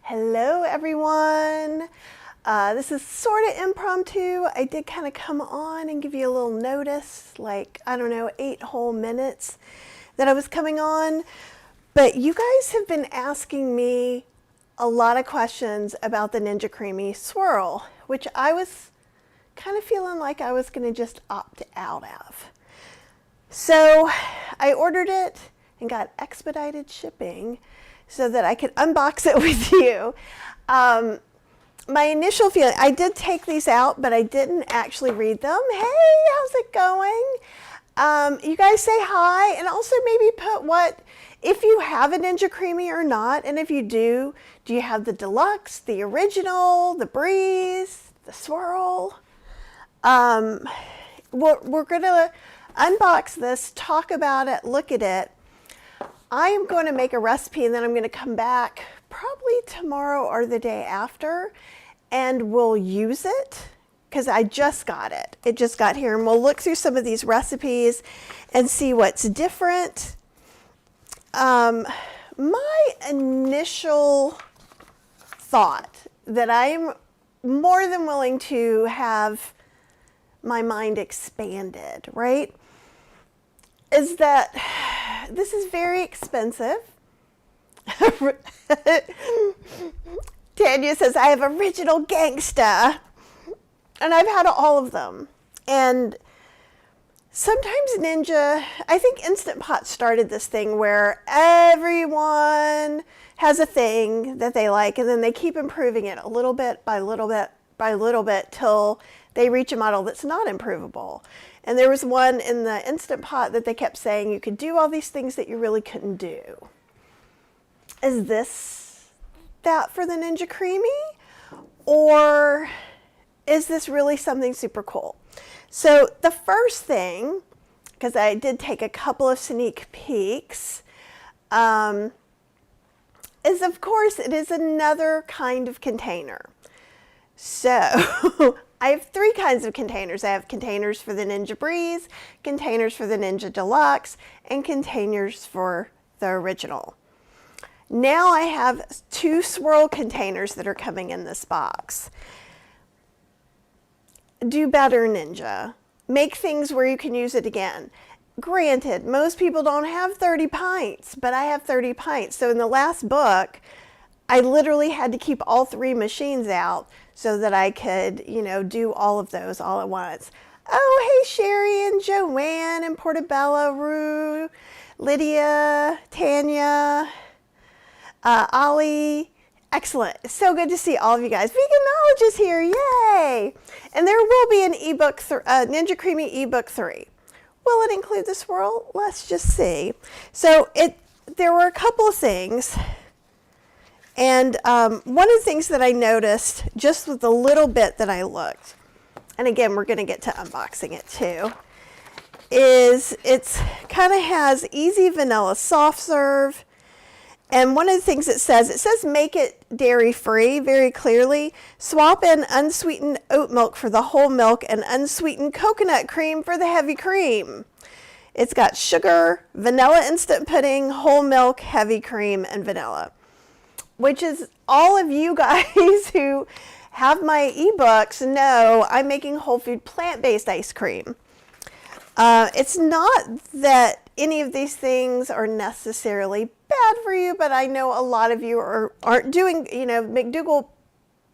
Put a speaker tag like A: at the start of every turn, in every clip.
A: Hello everyone. This is sort of impromptu. I did kind of come on and give you a little notice, like, I don't know, 8 whole minutes that I was coming on. But you guys have been asking me a lot of questions about the Ninja Creami Swirl, which I was kind of feeling like I was going to just opt out of. So I ordered it and got expedited shipping so that I could unbox it with you. My initial feeling, I did take these out, but I didn't actually read them. Hey, how's it going? You guys say hi, and also maybe put if you have a Ninja Creami or not, and if you do you have the deluxe, the original, the breeze, the swirl? We're gonna unbox this, talk about it, look at it. I am going to make a recipe and then I'm going to come back probably tomorrow or the day after and we'll use it because I just got it. It just got here and we'll look through some of these recipes and see what's different. My initial thought that I'm more than willing to have my mind expanded, right, is that this is very expensive. Tanya says, I have original gangsta. And I've had all of them. And sometimes Ninja, I think Instant Pot started this thing where everyone has a thing that they like, and then they keep improving it a little bit by little bit by little bit till they reach a model that's not improvable. And there was one in the Instant Pot that they kept saying you could do all these things that you really couldn't do. Is this that for the Ninja Creami? Or is this really something super cool? So the first thing, because I did take a couple of sneak peeks, is of course it is another kind of container. So I have 3 kinds of containers. I have containers for the Ninja Breeze, containers for the Ninja Deluxe, and containers for the original. Now I have 2 swirl containers that are coming in this box. Do better, Ninja. Make things where you can use it again. Granted, most people don't have 30 pints, but I have 30 pints. So in the last book, I literally had to keep all 3 machines out so that I could, do all of those all at once. Oh, hey, Sherry and Joanne and Portobello, Rue, Lydia, Tanya, Ollie. Excellent. It's so good to see all of you guys. Vegan Knowledge is here. Yay. And there will be an ebook, Ninja Creami ebook 3. Will it include the swirl? Let's just see. So there were a couple of things. And one of the things that I noticed just with the little bit that I looked, and again, we're going to get to unboxing it too, is it's kind of has easy vanilla soft serve. And one of the things it says make it dairy free very clearly. Swap in unsweetened oat milk for the whole milk and unsweetened coconut cream for the heavy cream. It's got sugar, vanilla instant pudding, whole milk, heavy cream, and vanilla, which is all of you guys who have my ebooks know I'm making whole food plant-based ice cream. It's not that any of these things are necessarily bad for you, but I know a lot of you aren't doing, McDougall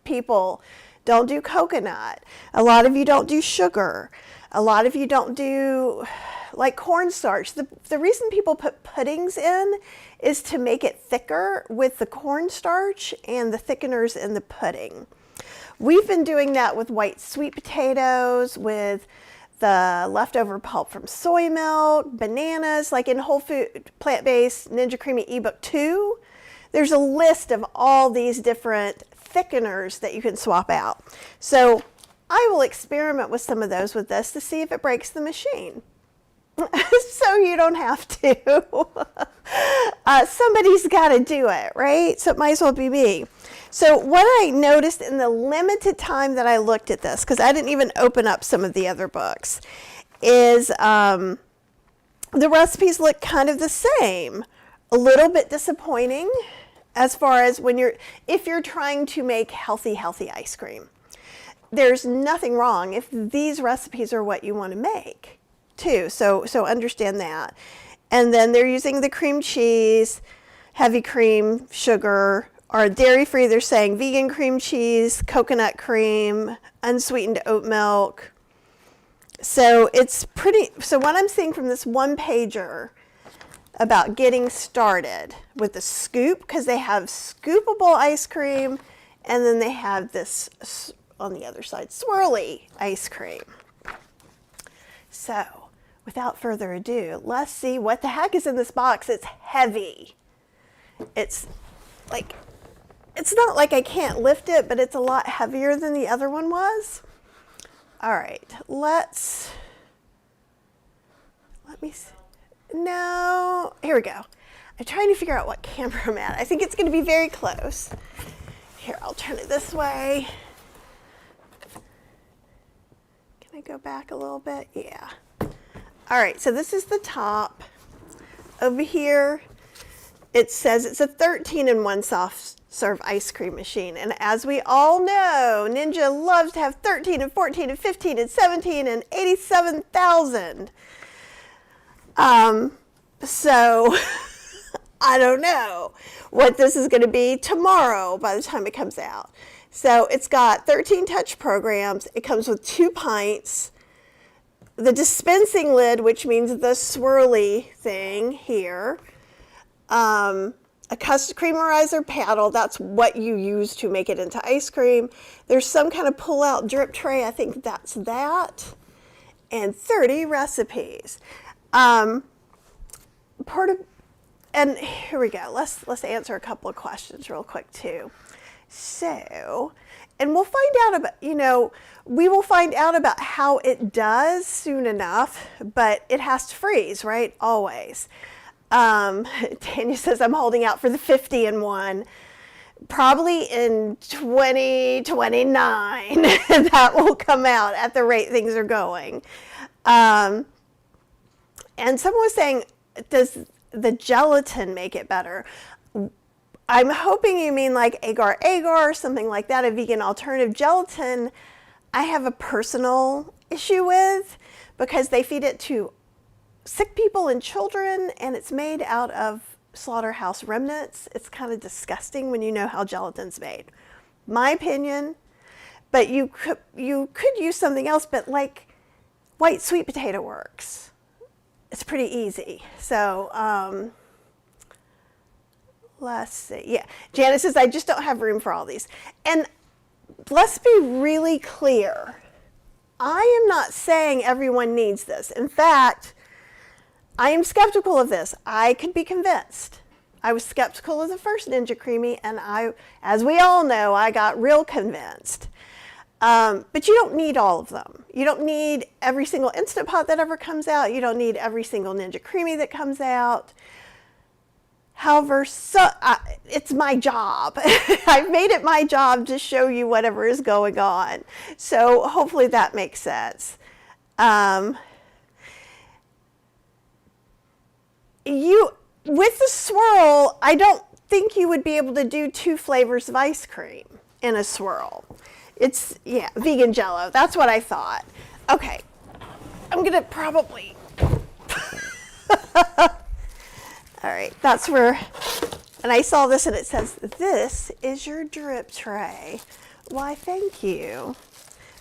A: people don't do coconut. A lot of you don't do sugar. A lot of you don't do like cornstarch. The reason people put puddings in is to make it thicker with the cornstarch and the thickeners in the pudding. We've been doing that with white sweet potatoes, with the leftover pulp from soy milk, bananas, like in Whole Food Plant-Based Ninja Creami ebook 2. There's a list of all these different thickeners that you can swap out. So I will experiment with some of those with this to see if it breaks the machine. So you don't have to. Somebody's got to do it, right? So it might as well be me. So what I noticed in the limited time that I looked at this, because I didn't even open up some of the other books, is the recipes look kind of the same. A little bit disappointing as far as if you're trying to make healthy ice cream. There's nothing wrong if these recipes are what you want to make too. So understand that. And then they're using the cream cheese, heavy cream, sugar, or dairy-free. They're saying vegan cream cheese, coconut cream, unsweetened oat milk. So what I'm seeing from this one pager about getting started with the scoop, because they have scoopable ice cream, and then they have this on the other side, swirly ice cream. So without further ado, let's see what the heck is in this box. It's heavy. It's not like I can't lift it, but it's a lot heavier than the other one was. All right, let me see. No, here we go. I'm trying to figure out what camera I'm at. I think it's going to be very close. Here, I'll turn it this way. Can I go back a little bit? Yeah. All right, so this is the top. Over here, it says it's a 13-in-1 soft serve ice cream machine. And as we all know, Ninja loves to have 13 and 14 and 15 and 17 and 87,000. So I don't know what this is going to be tomorrow by the time it comes out. So it's got 13 touch programs. It comes with 2 pints. The dispensing lid, which means the swirly thing here. A custard creamerizer paddle, that's what you use to make it into ice cream. There's some kind of pull-out drip tray, I think that's that. And 30 recipes. And here we go. Let's answer a couple of questions real quick too. So, and we'll find out about, we will find out about how it does soon enough, but it has to freeze, right? Always. Tanya says, I'm holding out for the 50-in-1. Probably in 2029 that will come out at the rate things are going. And someone was saying, does the gelatin make it better? I'm hoping you mean like agar, something like that, a vegan alternative. Gelatin, I have a personal issue with because they feed it to sick people and children, and it's made out of slaughterhouse remnants. It's kind of disgusting when you know how gelatin's made. My opinion, but you could use something else, but like white sweet potato works. It's pretty easy. So let's see. Yeah, Janice says, I just don't have room for all these. And let's be really clear. I am not saying everyone needs this. In fact, I am skeptical of this. I could be convinced. I was skeptical of the first Ninja Creami, and as we all know, I got real convinced. But you don't need all of them. You don't need every single Instant Pot that ever comes out. You don't need every single Ninja Creami that comes out. However, it's my job. I've made it my job to show you whatever is going on. So hopefully that makes sense. With the swirl, I don't think you would be able to do 2 flavors of ice cream in a swirl. It's, yeah, vegan Jell-O. That's what I thought. Okay, I'm going to probably... All right, that's where... And I saw this and it says, this is your drip tray. Why, thank you.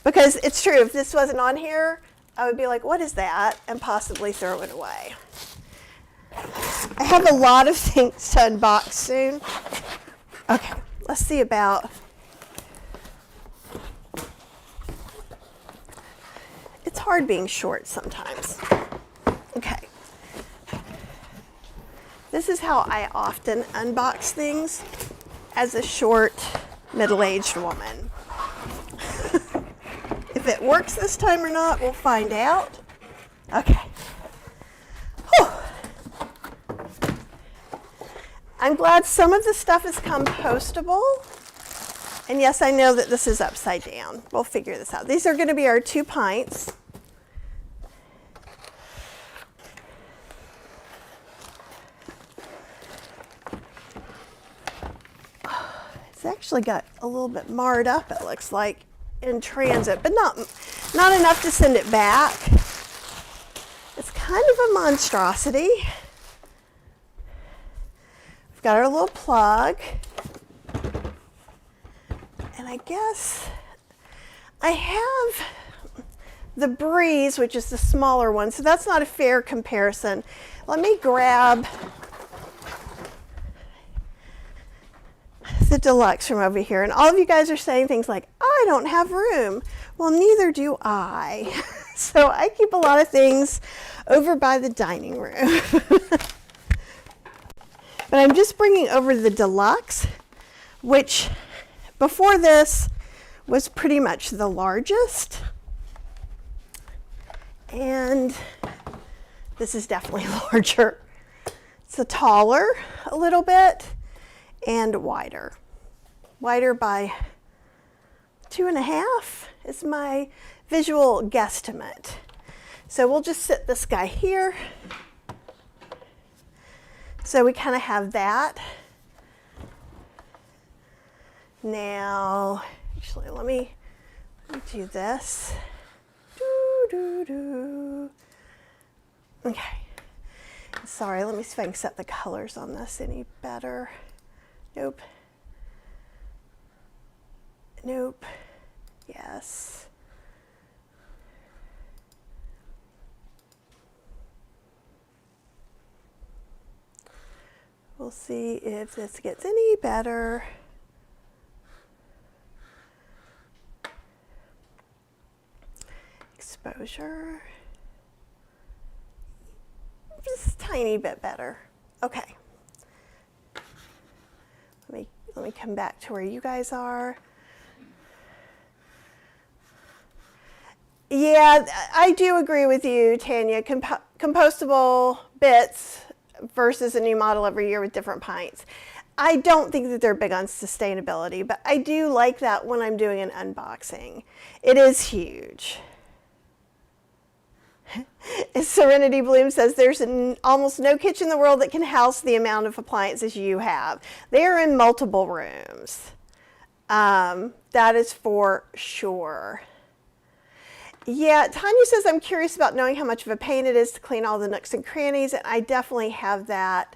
A: Because it's true, if this wasn't on here, I would be like, what is that? And possibly throw it away. I have a lot of things to unbox soon. Okay, let's see about... It's hard being short sometimes. Okay. This is how I often unbox things as a short, middle-aged woman. If it works this time or not, we'll find out. Okay. Whew. I'm glad some of the stuff is compostable. And yes, I know that this is upside down. We'll figure this out. These are going to be our 2 pints. It's actually got a little bit marred up, it looks like, in transit, but not enough to send it back. It's kind of a monstrosity. We've got our little plug. And I guess I have the Breeze, which is the smaller one, so that's not a fair comparison. Let me grab the Deluxe from over here. And all of you guys are saying things like, I don't have room. Well, neither do I. So I keep a lot of things over by the dining room. But I'm just bringing over the Deluxe, which before this was pretty much the largest. And this is definitely larger. It's a taller a little bit and wider. Wider by 2.5 is my visual guesstimate. So we'll just sit this guy here. So we kind of have that. Now, actually, let me do this. Okay. Sorry, let me see if I can set the colors on this any better. Nope. Nope. Yes. We'll see if this gets any better. Exposure. Just a tiny bit better. Okay. Let me come back to where you guys are. Yeah, I do agree with you, Tanya. Compostable bits versus a new model every year with different pints. I don't think that they're big on sustainability, but I do like that when I'm doing an unboxing. It is huge. Serenity Bloom says there's almost no kitchen in the world that can house the amount of appliances you have. They are in multiple rooms. That is for sure. Yeah, Tanya says, I'm curious about knowing how much of a pain it is to clean all the nooks and crannies, and I definitely have that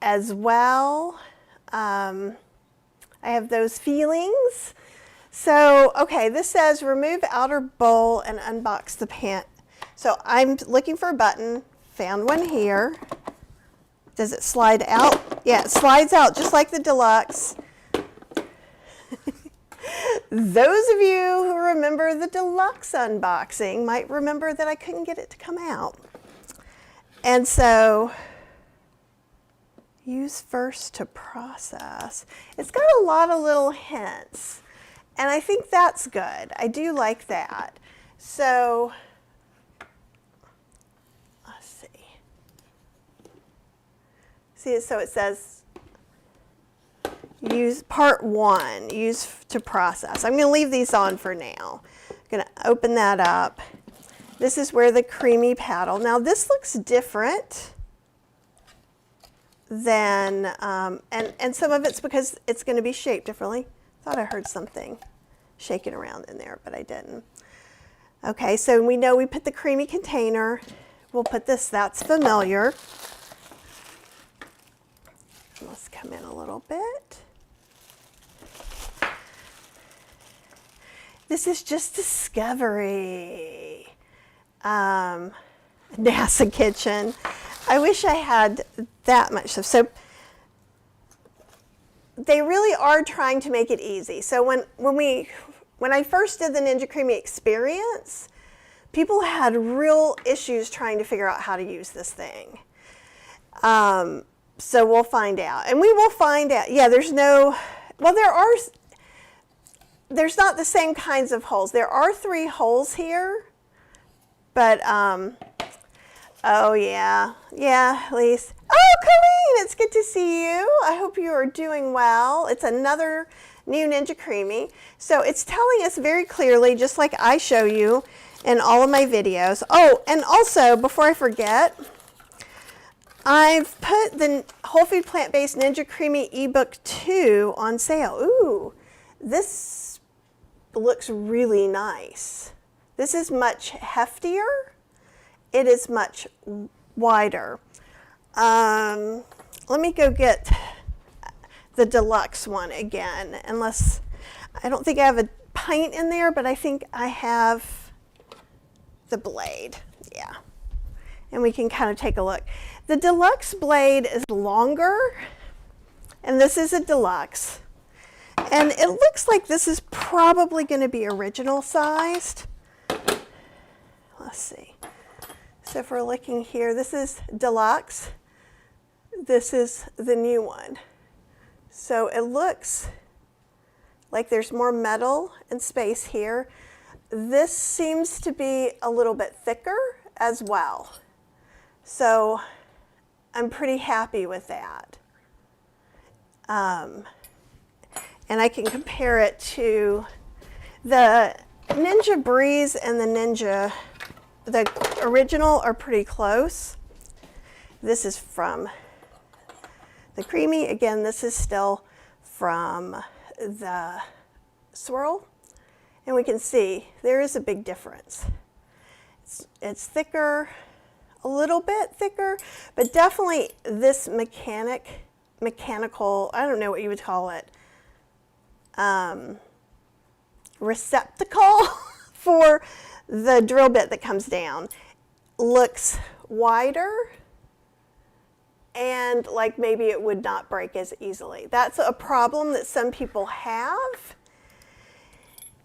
A: as well. I have those feelings. So, okay, this says remove outer bowl and unbox the pan. So I'm looking for a button, found one here. Does it slide out? Yeah, it slides out just like the Deluxe. Those of you who remember the Deluxe unboxing might remember that I couldn't get it to come out. And so, use first to process. It's got a lot of little hints, and I think that's good. I do like that. So, let's see. See, so it says, use part 1, use to process. I'm going to leave these on for now. I'm going to open that up. This is where the creamy paddle. Now this looks different than, and some of it's because it's going to be shaped differently. Thought I heard something shaking around in there, but I didn't. Okay, so we know we put the creamy container. We'll put this, that's familiar. Let's come in a little bit. This is just discovery. NASA kitchen. I wish I had that much stuff. So they really are trying to make it easy. So when I first did the Ninja Creami experience, people had real issues trying to figure out how to use this thing. So we'll find out. And we will find out. Yeah, there's no, well, there's not the same kinds of holes. There are 3 holes here, but, oh yeah, Lise. Oh, Colleen, it's good to see you. I hope you are doing well. It's another new Ninja Creami. So it's telling us very clearly, just like I show you in all of my videos. Oh, and also, before I forget, I've put the Whole Food Plant-Based Ninja Creami ebook 2 on sale. Ooh, this looks really nice. This is much heftier. It is much wider. Let me go get the deluxe one again, unless, I don't think I have a pint in there, but I think I have the blade. Yeah. And we can kind of take a look. The deluxe blade is longer, and this is a deluxe. And it looks like this is probably going to be original sized. Let's see. So if we're looking here, this is deluxe. This is the new one. So it looks like there's more metal and space here. This seems to be a little bit thicker as well. So I'm pretty happy with that. And I can compare it to the Ninja Breeze and the original are pretty close. This is from the Creami. Again, this is still from the Swirl. And we can see there is a big difference. It's thicker, a little bit thicker, but definitely this mechanical, I don't know what you would call it, receptacle for the drill bit that comes down looks wider and like maybe it would not break as easily. That's a problem that some people have,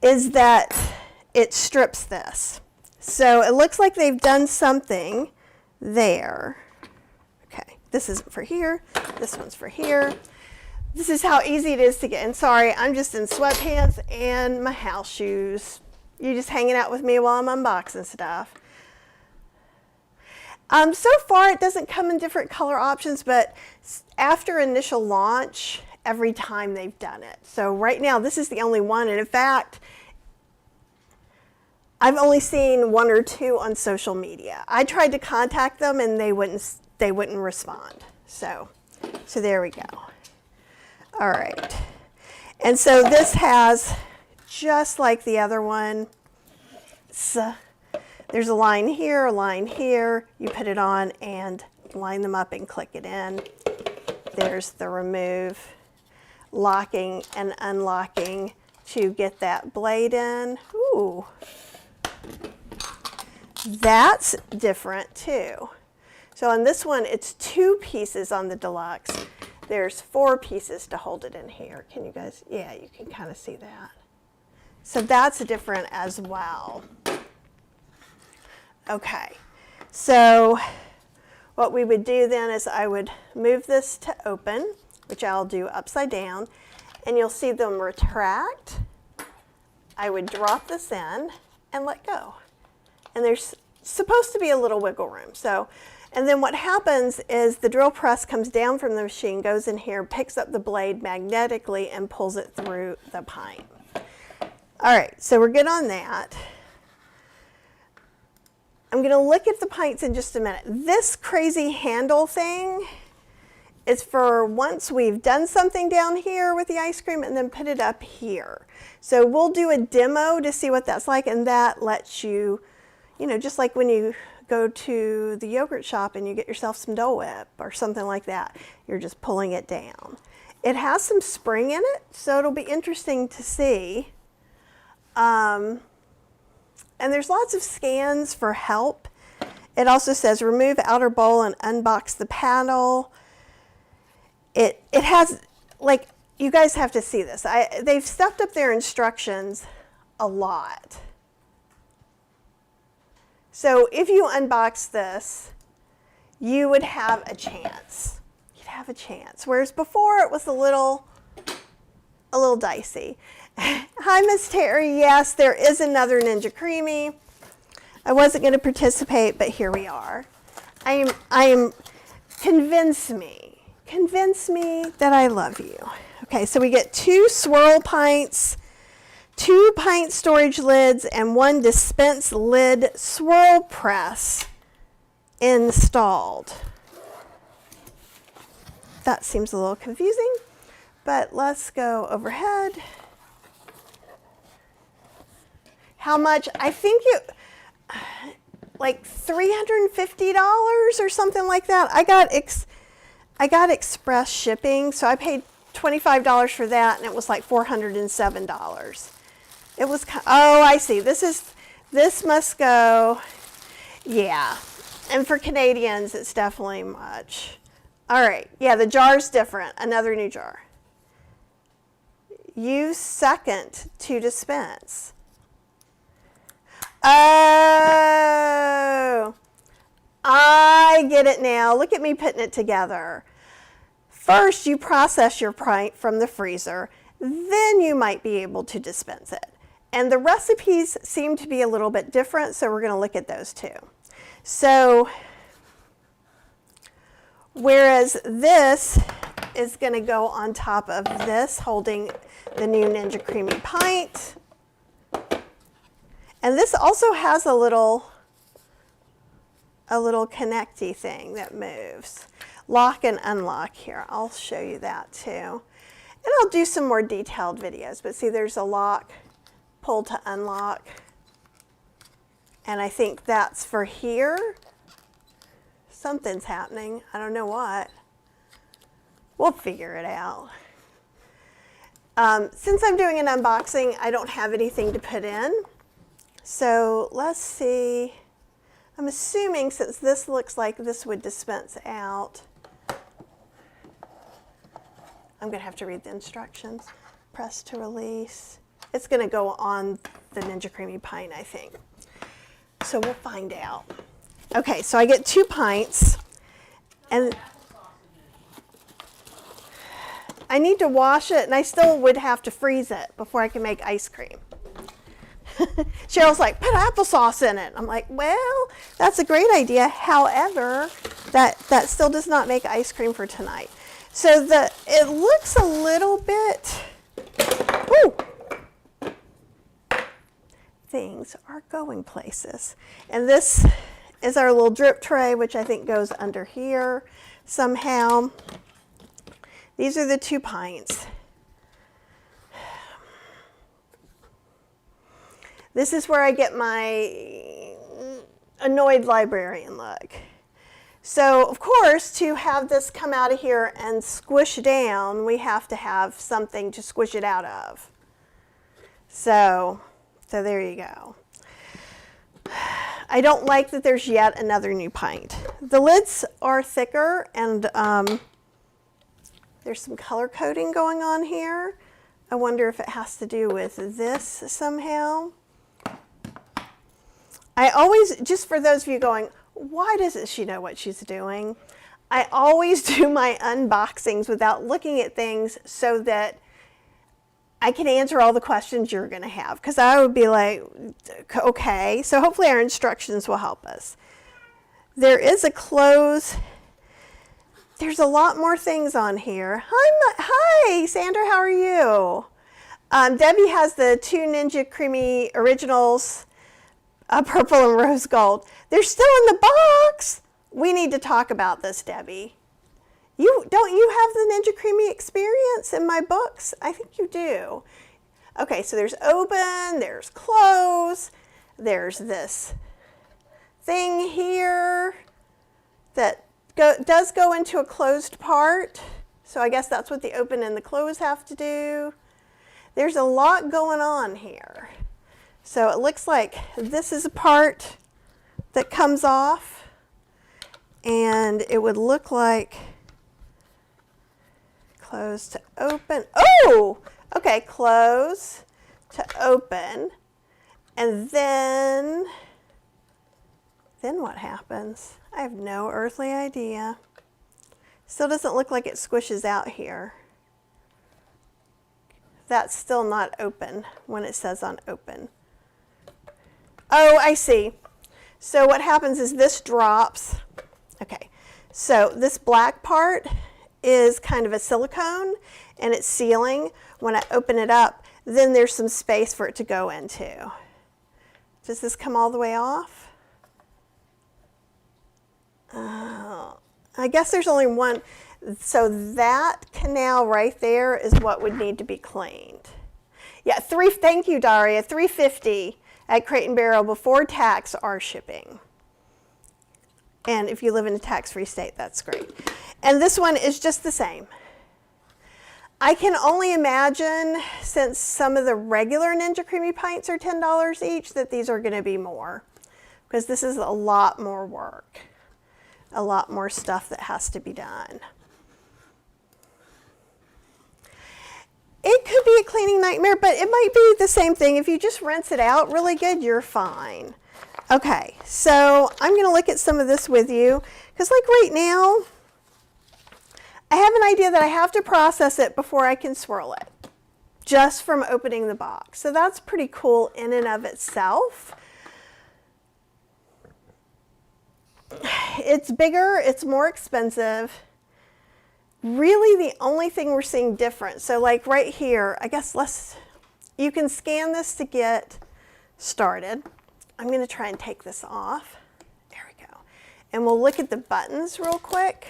A: is that it strips this. So it looks like they've done something there. Okay, this isn't for here, this one's for here. This is how easy it is to get, and sorry, I'm just in sweatpants and my house shoes. You're just hanging out with me while I'm unboxing stuff. So far it doesn't come in different color options, but after initial launch, every time they've done it. So right now this is the only one, and in fact, I've only seen 1 or 2 on social media. I tried to contact them and they wouldn't respond. So there we go. All right. And so this has, just like the other one, there's a line here, a line here. You put it on and line them up and click it in. There's the remove, locking and unlocking to get that blade in. Ooh. That's different too. So on this one, it's 2 pieces on the deluxe. There's 4 pieces to hold it in here. Can you guys, yeah, you can kind of see that. So that's different as well. Okay, so what we would do then is I would move this to open, which I'll do upside down, and you'll see them retract. I would drop this in and let go. And there's supposed to be a little wiggle room. So, and then what happens is the drill press comes down from the machine, goes in here, picks up the blade magnetically and pulls it through the pipe. All right, so we're good on that. I'm gonna look at the pints in just a minute. This crazy handle thing is for once we've done something down here with the ice cream and then put it up here. So we'll do a demo to see what that's like, and that lets you, you know, just like when you go to the yogurt shop and you get yourself some Dole Whip or something like that, you're just pulling it down. It has some spring in it, so it'll be interesting to see. And there's lots of scans for help. It also says remove outer bowl and unbox the paddle. It has, like, you guys have to see this. They've stuffed up their instructions a lot. So if you unbox this, you would have a chance. You'd have a chance. Whereas before it was a little dicey. Hi, Miss Terry. Yes, there is another Ninja Creami. I wasn't going to participate, but here we are. I am. Convince me that I love you. Okay, so we get 2 swirl pints, 2 pint storage lids, and 1 dispense lid swirl press installed. that seems a little confusing, but let's go overhead. How much? I think like $350 or something like that. I got express shipping, so I paid $25 for that, and it was like $407. It was, oh, I see. This must go, yeah. And for Canadians, it's definitely much. All right, yeah, the jar's different. Another new jar. Use second to dispense. Oh, I get it now. Look at me putting it together. First, you process your pint from the freezer, then you might be able to dispense it. And the recipes seem to be a little bit different, so we're going to look at those too. So, whereas this is going to go on top of this, holding the new Ninja Creami pint. And this also has a little connecty thing that moves. Lock and unlock here. I'll show you that too. And I'll do some more detailed videos, but see there's a lock, pull to unlock. And I think that's for here. Something's happening. I don't know what. We'll figure it out. Since I'm doing an unboxing, I don't have anything to put in. So let's see. I'm assuming since this looks like this would dispense out, I'm going to have to read the instructions. Press to release. It's going to go on the Ninja Creami pint, I think. So we'll find out. Okay, so I get 2 pints, and I need to wash it, and I still would have to freeze it before I can make ice cream. Cheryl's like, put applesauce in it. I'm like, well, that's a great idea. However, that still does not make ice cream for tonight. So it looks a little bit, ooh, things are going places. And this is our little drip tray, which I think goes under here somehow. These are the 2 pints. This is where I get my annoyed librarian look. So, of course, to have this come out of here and squish down, we have to have something to squish it out of. So there you go. I don't like that there's yet another new pint. The lids are thicker, and there's some color coding going on here. I wonder if it has to do with this somehow. I always, just for those of you going, why doesn't she know what she's doing? I always do my unboxings without looking at things so that I can answer all the questions you're going to have. Because I would be like, okay. So hopefully our instructions will help us. There is a close. There's a lot more things on here. Hi, Sandra, how are you? Debbie has the 2 Ninja Creami Originals, purple and rose gold. They're still in the box. We need to talk about this, Debbie. Don't you have the Ninja Creami experience in my books? I think you do. Okay, so there's open, there's close, there's this thing here that does go into a closed part. So I guess that's what the open and the close have to do. There's a lot going on here. So it looks like this is a part that comes off, and it would look like close to open. Oh, okay, close to open, and then what happens? I have no earthly idea. Still doesn't look like it squishes out here. That's still not open when it says on open. Oh, I see. So what happens is this drops. Okay, so this black part is kind of a silicone, and it's sealing. When I open it up, then there's some space for it to go into. Does this come all the way off? Oh, I guess there's only one. So that canal right there is what would need to be cleaned. Yeah, thank you, Daria. $3.50 at Crate and Barrel before tax or shipping. And if you live in a tax-free state, that's great. And this one is just the same. I can only imagine, since some of the regular Ninja Creami pints are $10 each, that these are going to be more. Because this is a lot more work. A lot more stuff that has to be done. It could be a cleaning nightmare, but it might be the same thing. If you just rinse it out really good, you're fine. Okay, so I'm going to look at some of this with you, because like right now, I have an idea that I have to process it before I can swirl it, just from opening the box. So that's pretty cool in and of itself. It's bigger, it's more expensive. Really the only thing we're seeing different. So like right here, I guess you can scan this to get started. I'm going to try and take this off. There we go. And we'll look at the buttons real quick.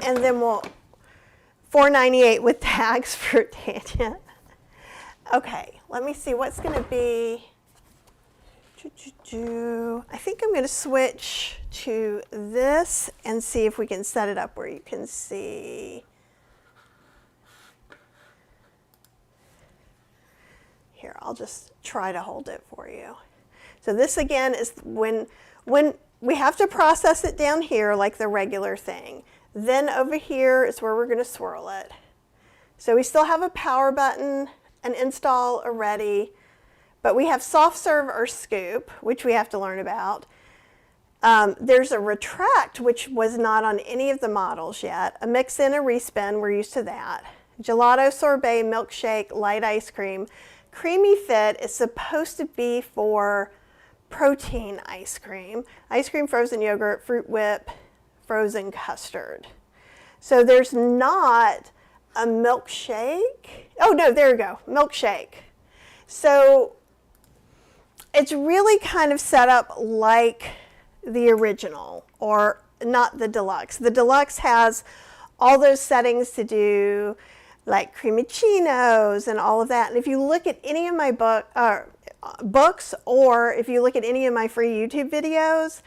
A: And then we'll, $4.98 with tags for Tanya. Okay, let me see what's going to be. I think I'm going to switch to this and see if we can set it up where you can see. Here, I'll just try to hold it for you. So this again is when we have to process it down here like the regular thing. Then over here is where we're going to swirl it. So we still have a power button, an install already. But we have soft serve or scoop, which we have to learn about. There's a retract, which was not on any of the models yet. A mix in, a respin, we're used to that. Gelato, sorbet, milkshake, light ice cream. Creamy Fit is supposed to be for protein ice cream, frozen yogurt, fruit whip, frozen custard. So there's not a milkshake. Oh no, there we go, milkshake. So it's really kind of set up like the original, or not the deluxe. The deluxe has all those settings to do, like cremichinos and all of that. And if you look at any of my books, or if you look at any of my free YouTube videos,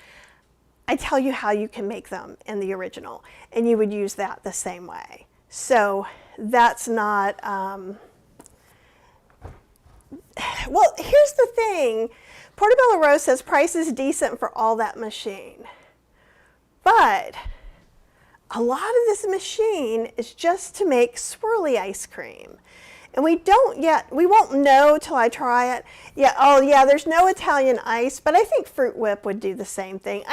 A: I tell you how you can make them in the original, and you would use that the same way. So that's not... Well, here's the thing. Portobello Rose says price is decent for all that machine. But a lot of this machine is just to make swirly ice cream. And we won't know till I try it. Yeah, oh yeah, there's no Italian ice, but I think Fruit Whip would do the same thing.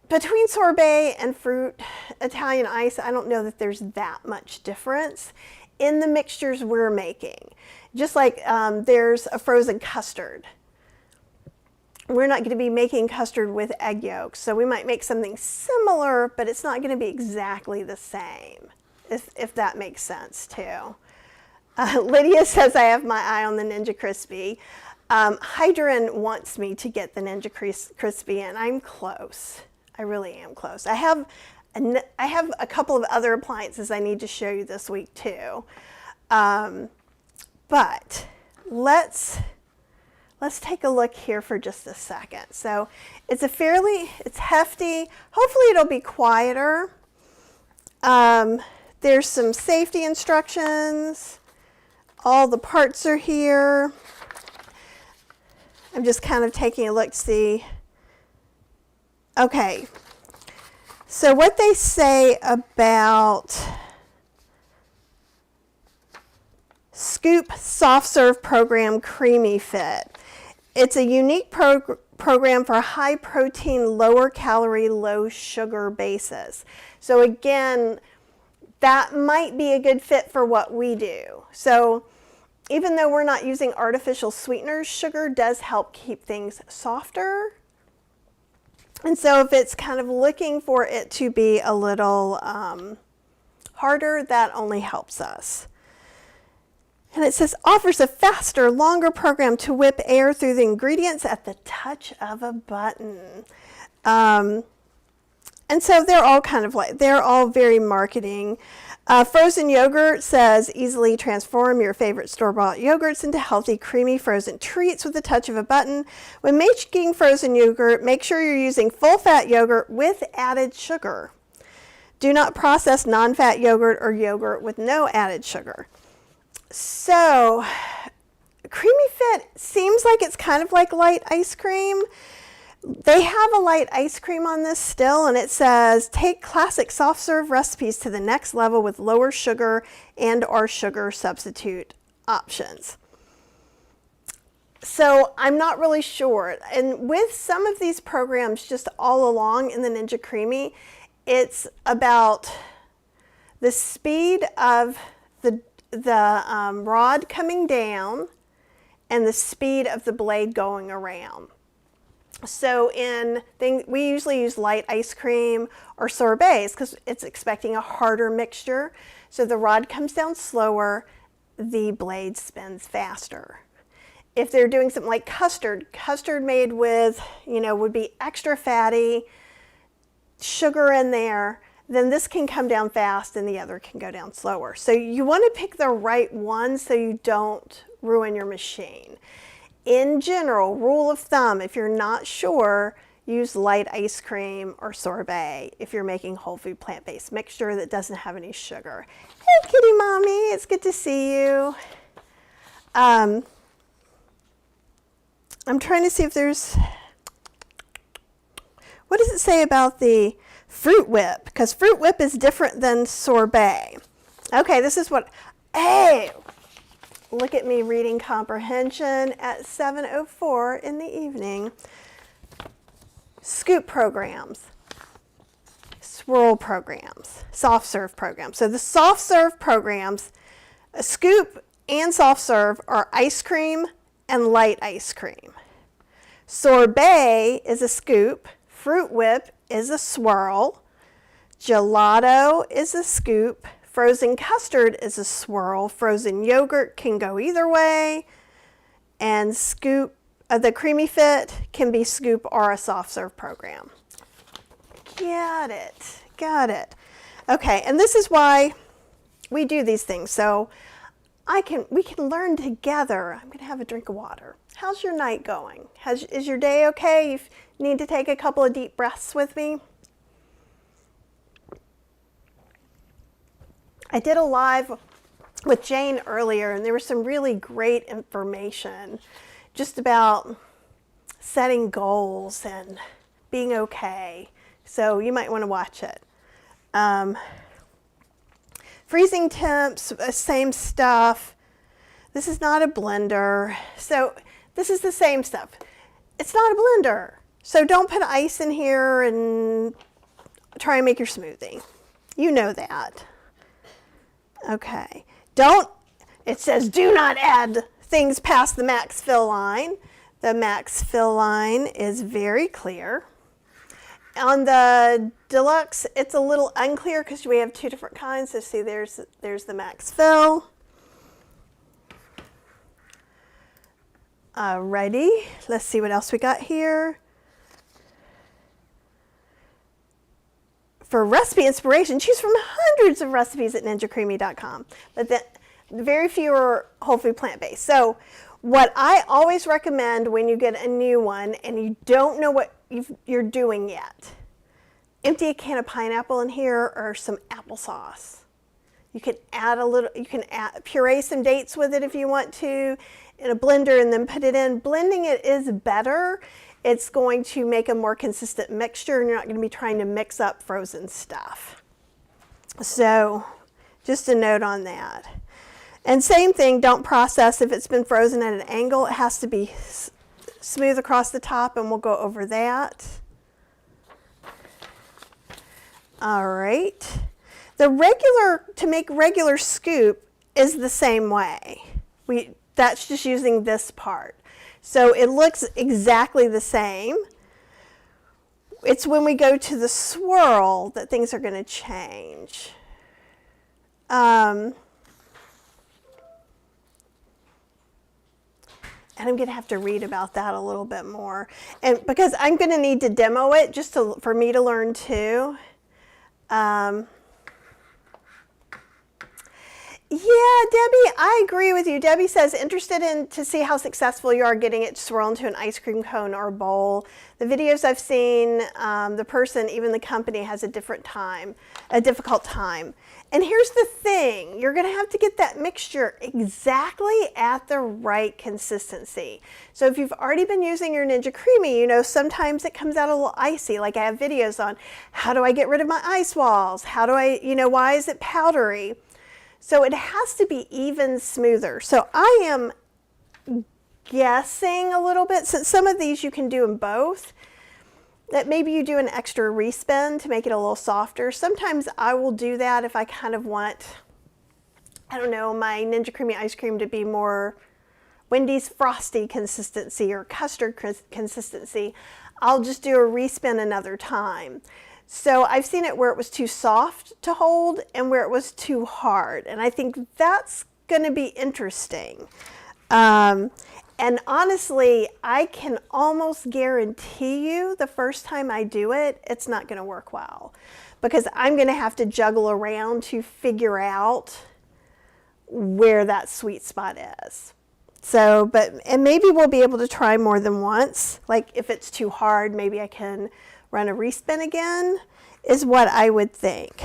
A: Between sorbet and fruit Italian ice, I don't know that there's that much difference in the mixtures we're making. Just like there's a frozen custard. We're not going to be making custard with egg yolks, so we might make something similar, but it's not going to be exactly the same, if that makes sense too. Lydia says, I have my eye on the Ninja Crispy. Hydran wants me to get the Ninja Crispy, and I'm close. I really am close. I have a couple of other appliances I need to show you this week too. But let's take a look here for just a second. So it's hefty. Hopefully it'll be quieter. There's some safety instructions. All the parts are here. I'm just kind of taking a look to see. Okay. So what they say about Scoop Soft Serve Program Creamy Fit. It's a unique program for high protein, lower calorie, low sugar bases. So again, that might be a good fit for what we do. So even though we're not using artificial sweeteners, sugar does help keep things softer. And so if it's kind of looking for it to be a little harder, that only helps us. And it says, offers a faster, longer program to whip air through the ingredients at the touch of a button. And so they're all kind of like, they're all very marketing. Frozen yogurt says easily transform your favorite store-bought yogurts into healthy, creamy frozen treats with the touch of a button. When making frozen yogurt, make sure you're using full-fat yogurt with added sugar. Do not process non-fat yogurt or yogurt with no added sugar. So, Creamy Fit seems like it's kind of like light ice cream. They have a light ice cream on this still, and it says, take classic soft serve recipes to the next level with lower sugar and or sugar substitute options. So I'm not really sure. And with some of these programs just all along in the Ninja Creami, it's about the speed of the rod coming down and the speed of the blade going around. So we usually use light ice cream or sorbets because it's expecting a harder mixture. So the rod comes down slower, the blade spins faster. If they're doing something like custard made with, would be extra fatty, sugar in there, then this can come down fast and the other can go down slower. So you want to pick the right one so you don't ruin your machine. In general, rule of thumb, if you're not sure, use light ice cream or sorbet if you're making whole food plant-based mixture that doesn't have any sugar. Hey, kitty mommy, it's good to see you. I'm trying to see if there's, what does it say about the Fruit Whip? Because Fruit Whip is different than sorbet. Okay, this is what, hey! Look at me reading comprehension at 7:04 in the evening. Scoop programs, swirl programs, soft serve programs. So the soft serve programs, a scoop and soft serve are ice cream and light ice cream. Sorbet is a scoop, Fruit Whip is a swirl, gelato is a scoop, frozen custard is a swirl, frozen yogurt can go either way, and scoop, the Creamy Fit can be scoop or a soft serve program. Got it. Okay, and this is why we do these things. So we can learn together. I'm gonna have a drink of water. How's your night going? Is your day okay? You need to take a couple of deep breaths with me. I did a live with Jane earlier, and there was some really great information just about setting goals and being okay. So you might want to watch it. Freezing temps, same stuff. This is not a blender. So this is the same stuff. It's not a blender. So don't put ice in here and try and make your smoothie. You know that. Okay, it says do not add things past the max fill line. The max fill line is very clear. On the deluxe, it's a little unclear because we have two different kinds. So see, there's the max fill. Alrighty, let's see what else we got here. For recipe inspiration, choose from hundreds of recipes at ninjacreami.com, but very few are whole food plant-based. So what I always recommend when you get a new one and you don't know what you're doing yet, empty a can of pineapple in here or some applesauce. You can puree some dates with it if you want to in a blender and then put it in. Blending it is better. It's going to make a more consistent mixture and you're not going to be trying to mix up frozen stuff. So just a note on that. And same thing, don't process if it's been frozen at an angle. It has to be smooth across the top, and we'll go over that. All right. To make regular scoop is the same way. That's just using this part. So it looks exactly the same. It's when we go to the swirl that things are going to change. And I'm going to have to read about that a little bit more. And because I'm going to need to demo it just for me to learn too. Yeah, Debbie, I agree with you. Debbie says, interested in to see how successful you are getting it to swirl into an ice cream cone or bowl. The videos I've seen, the person, even the company, has a difficult time. And here's the thing, you're gonna have to get that mixture exactly at the right consistency. So if you've already been using your Ninja Creami, you know, sometimes it comes out a little icy, like I have videos on, how do I get rid of my ice walls? How do I, you know, why is it powdery? So it has to be even smoother. So I am guessing a little bit, since some of these you can do in both, that maybe you do an extra respin to make it a little softer. Sometimes I will do that if I kind of want, I don't know, my Ninja Creami ice cream to be more Wendy's frosty consistency or custard consistency. I'll just do a respin another time. So I've seen it where it was too soft to hold and where it was too hard. And I think that's going to be interesting. And honestly, I can almost guarantee you the first time I do it, it's not going to work well. Because I'm going to have to juggle around to figure out where that sweet spot is. So, and maybe we'll be able to try more than once. Like if it's too hard, maybe I can run a respin again, is what I would think.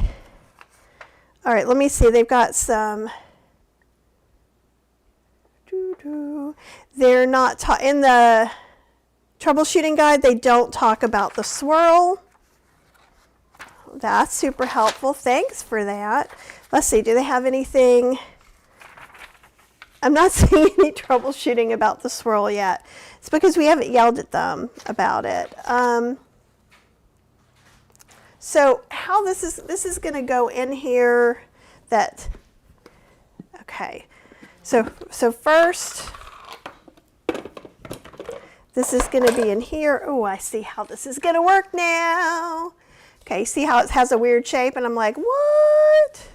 A: All right, let me see. They've got some. They're not in the troubleshooting guide. They don't talk about the swirl. That's super helpful. Thanks for that. Let's see. Do they have anything? I'm not seeing any troubleshooting about the swirl yet. It's because we haven't yelled at them about it. So how this is going to go in here, okay. So first, this is going to be in here. Oh, I see how this is going to work now. Okay, see how it has a weird shape, and I'm like, what?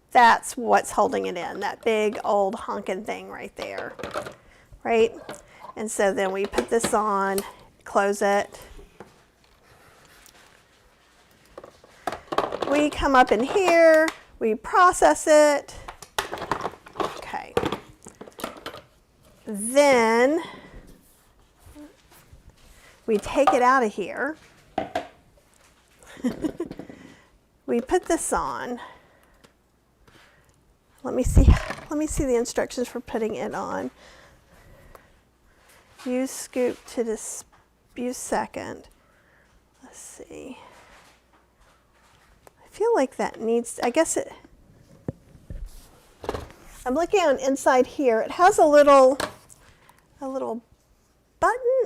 A: That's what's holding it in, that big old honking thing right there, right? And so then we put this on, close it. We come up in here, we process it. Okay. Then we take it out of here. We put this on. Let me see the instructions for putting it on. Use scoop to use second. Let's see. I feel like that needs, I guess it, I'm looking on inside here. It has a little button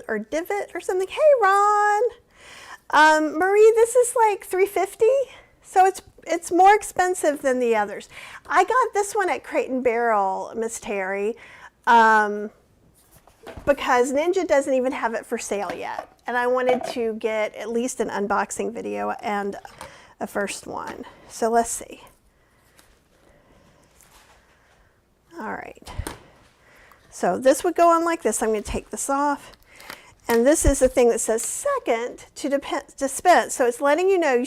A: or divot or something. Hey, Ron. Marie, this is like $3.50, so it's more expensive than the others. I got this one at Crate and Barrel, Miss Terry, because Ninja doesn't even have it for sale yet. And I wanted to get at least an unboxing video and a first one. So let's see. All right. So this would go on like this. I'm going to take this off. And this is the thing that says second to dispense. So it's letting you know,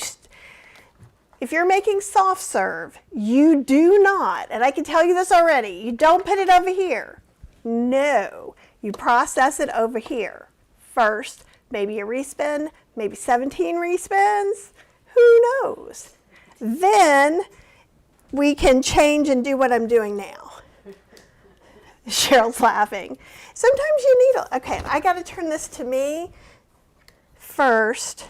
A: if you're making soft serve, you do not, and I can tell you this already, you don't put it over here. No, you process it over here. First, maybe a respin, maybe 17 respins, who knows? Then we can change and do what I'm doing now. Cheryl's laughing. Sometimes you need, okay, I got to turn this to me first.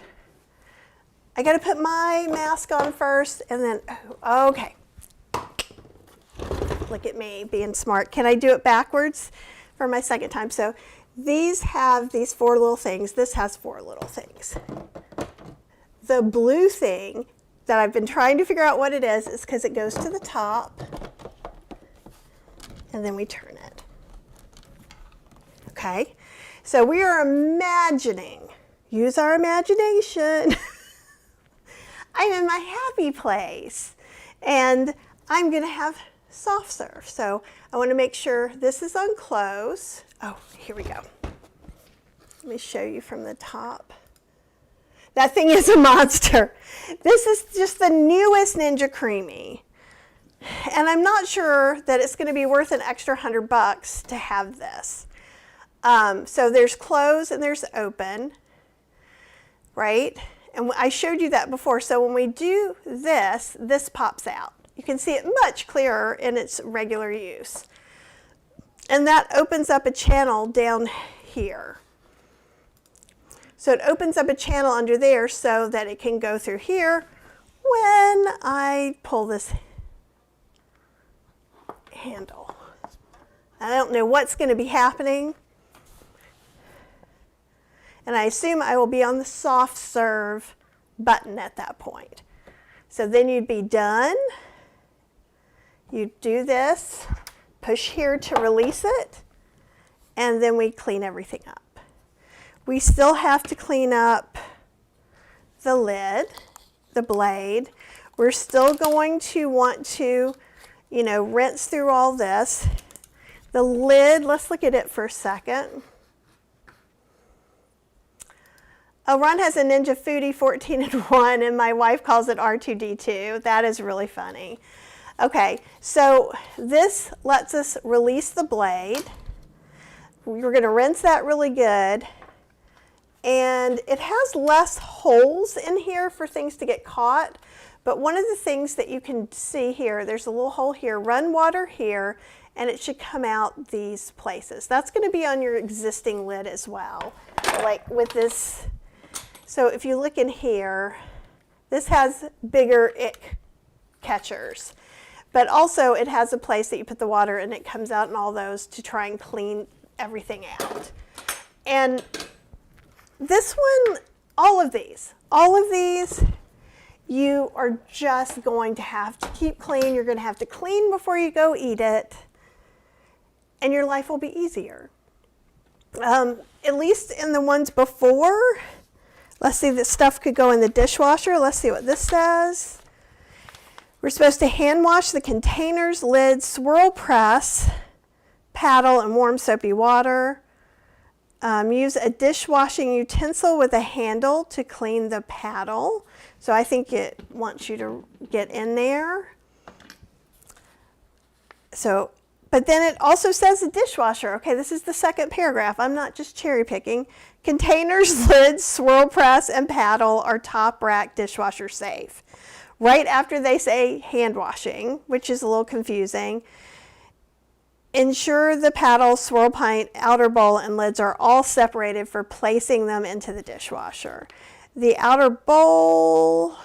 A: I got to put my mask on first and then, okay. Look at me being smart. Can I do it backwards for my second time? So these have these 4 little things. This has 4 little things. The blue thing that I've been trying to figure out what it is because it goes to the top and then we turn it. Okay, so we are imagining, use our imagination. I'm in my happy place and I'm going to have soft serve. So I want to make sure this is on close. Oh, here we go. Let me show you from the top. That thing is a monster. This is just the newest Ninja Creami. And I'm not sure that it's going to be worth an extra $100 to have this. So there's close and there's open, right? And I showed you that before. So when we do this, this pops out. You can see it much clearer in its regular use. And that opens up a channel down here. So it opens up a channel under there so that it can go through here when I pull this handle. I don't know what's going to be happening. And I assume I will be on the soft serve button at that point. So then you'd be done. You do this, push here to release it, and then we clean everything up. We still have to clean up the lid, the blade. We're still going to want to, you know, rinse through all this. The lid, let's look at it for a second. Oh, Ron has a Ninja Foodie 14-in-1, and my wife calls it R2D2. That is really funny. Okay, so this lets us release the blade. We're going to rinse that really good. And it has less holes in here for things to get caught. But one of the things that you can see here, there's a little hole here, run water here, and it should come out these places. That's going to be on your existing lid as well. Like with this, so if you look in here, this has bigger ick catchers. But also it has a place that you put the water and it comes out in all those to try and clean everything out. And this one, all of these, you are just going to have to keep clean. You're going to have to clean before you go eat it, and your life will be easier. At least in the ones before, let's see, this stuff could go in the dishwasher. Let's see what this says. We're supposed to hand wash the containers, lids, swirl press, paddle, and warm soapy water. Use a dishwashing utensil with a handle to clean the paddle. So I think it wants you to get in there. So, but then it also says a dishwasher. Okay, this is the second paragraph. I'm not just cherry picking. Containers, lids, swirl press, and paddle are top rack dishwasher safe. Right after they say hand washing, which is a little confusing. Ensure the paddle, swirl pint, outer bowl, and lids are all separated for placing them into the dishwasher. The outer bowl,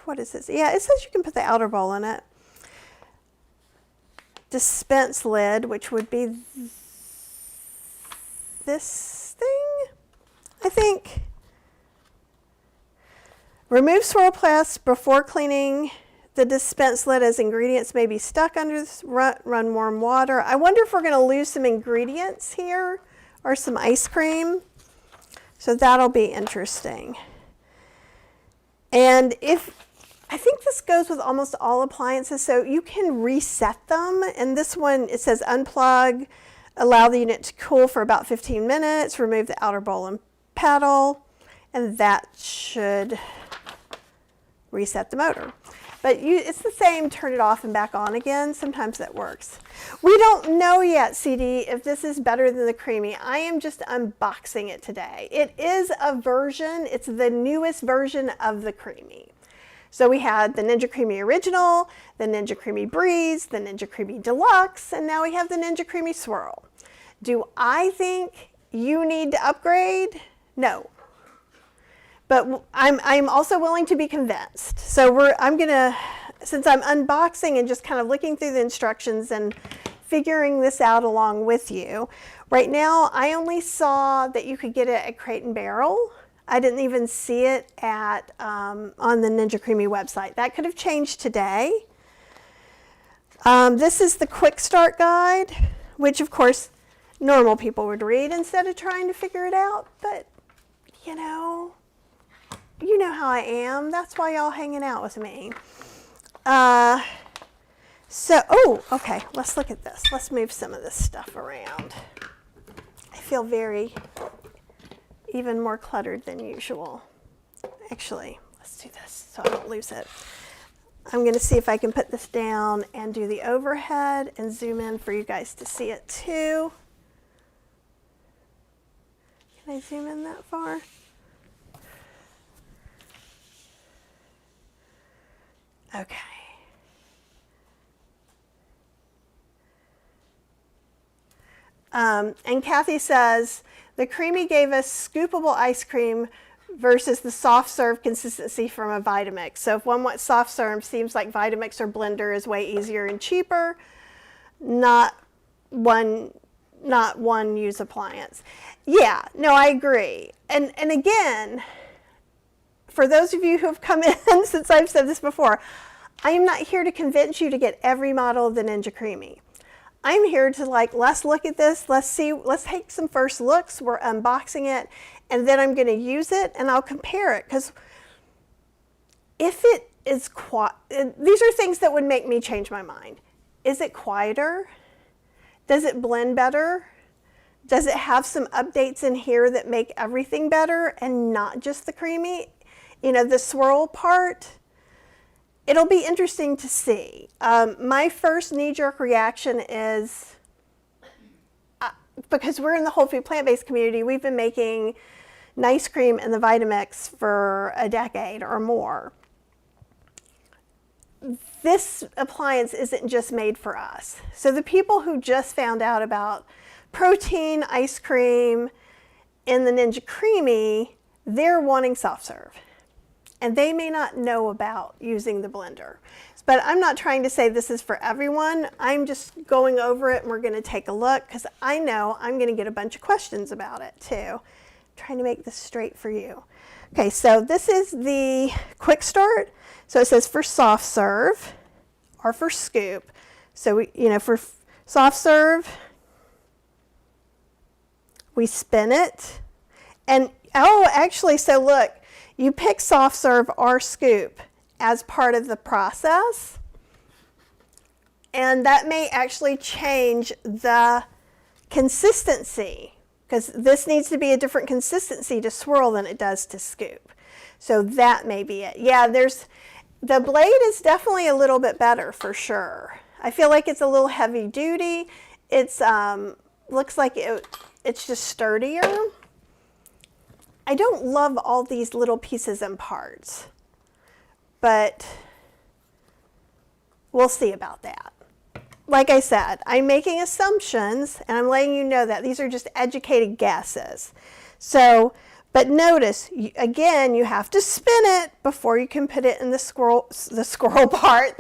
A: what is this? Yeah, it says you can put the outer bowl in it. Dispense lid, which would be this thing, I think. Remove swirl press before cleaning the dispense lid as ingredients may be stuck under this. Run warm water. I wonder if we're going to lose some ingredients here or some ice cream. So that'll be interesting. And I think this goes with almost all appliances, so you can reset them. And this one, it says unplug, allow the unit to cool for about 15 minutes, remove the outer bowl and paddle, and that should reset the motor. But it's the same, turn it off and back on again. Sometimes that works. We don't know yet, CD, if this is better than the Creami. I am just unboxing it today. It is a version, it's the newest version of the Creami. So we had the Ninja Creami Original, the Ninja Creami Breeze, the Ninja Creami Deluxe, and now we have the Ninja Creami Swirl. Do I think you need to upgrade? No. But I'm also willing to be convinced. So since I'm unboxing and just kind of looking through the instructions and figuring this out along with you, right now I only saw that you could get it at Crate and Barrel. I didn't even see it at on the Ninja Creami website. That could have changed today. This is the quick start guide, which of course normal people would read instead of trying to figure it out. But you know how I am. That's why y'all hanging out with me. Okay, let's look at this. Let's move some of this stuff around. I feel even more cluttered than usual. Actually, let's do this so I don't lose it. I'm going to see if I can put this down and do the overhead and zoom in for you guys to see it too. Can I zoom in that far? Okay. And Kathy says, the Creami gave us scoopable ice cream versus the soft serve consistency from a Vitamix. So if one wants soft serve, seems like Vitamix or blender is way easier and cheaper, not one use appliance. Yeah, no, I agree. And again, for those of you who have come in, since I've said this before, I am not here to convince you to get every model of the Ninja Creami. I'm here to let's look at this, let's take some first looks, we're unboxing it, and then I'm going to use it and I'll compare it, because if it is these are things that would make me change my mind. Is it quieter? Does it blend better? Does it have some updates in here that make everything better and not just the Creami? You know, the swirl part? It'll be interesting to see. My first knee-jerk reaction is, because we're in the whole food plant-based community, we've been making nice cream in the Vitamix for a decade or more. This appliance isn't just made for us. So the people who just found out about protein ice cream in the Ninja Creami, they're wanting soft serve. And they may not know about using the blender. But I'm not trying to say this is for everyone. I'm just going over it and we're going to take a look, because I know I'm going to get a bunch of questions about it too. I'm trying to make this straight for you. Okay, so this is the quick start. So it says for soft serve or for scoop. So for soft serve, we spin it. And actually, so look, you pick soft serve or scoop as part of the process, and that may actually change the consistency, because this needs to be a different consistency to swirl than it does to scoop. So that may be it. Yeah, the blade is definitely a little bit better for sure. I feel like it's a little heavy duty. It's looks like it's just sturdier. I don't love all these little pieces and parts, but we'll see about that. Like I said, I'm making assumptions and I'm letting you know that these are just educated guesses. So, but notice, again, you have to spin it before you can put it in the swirl part.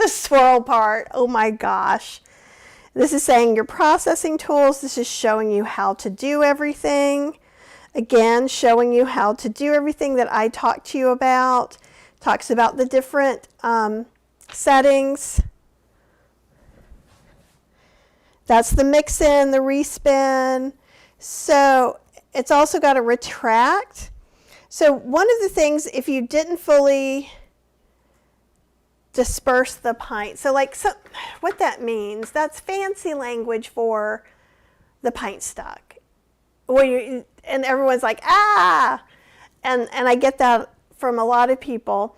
A: Oh my gosh. This is saying your processing tools. This is showing you how to do everything. Again, showing you how to do everything that I talked to you about. Talks about the different settings. That's the mix in, the respin. So it's also got a retract. So one of the things, if you didn't fully disperse the pint, so what that means, that's fancy language for the pint stuck. And everyone's like, ah! And I get that from a lot of people.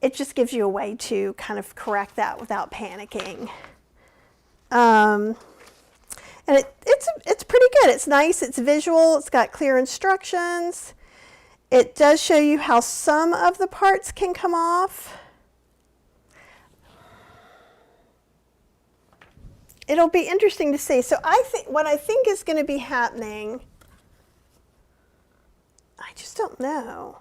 A: It just gives you a way to kind of correct that without panicking. And it's pretty good. It's nice, it's visual, it's got clear instructions. It does show you how some of the parts can come off. It'll be interesting to see. So what I think is going to be happening, I just don't know.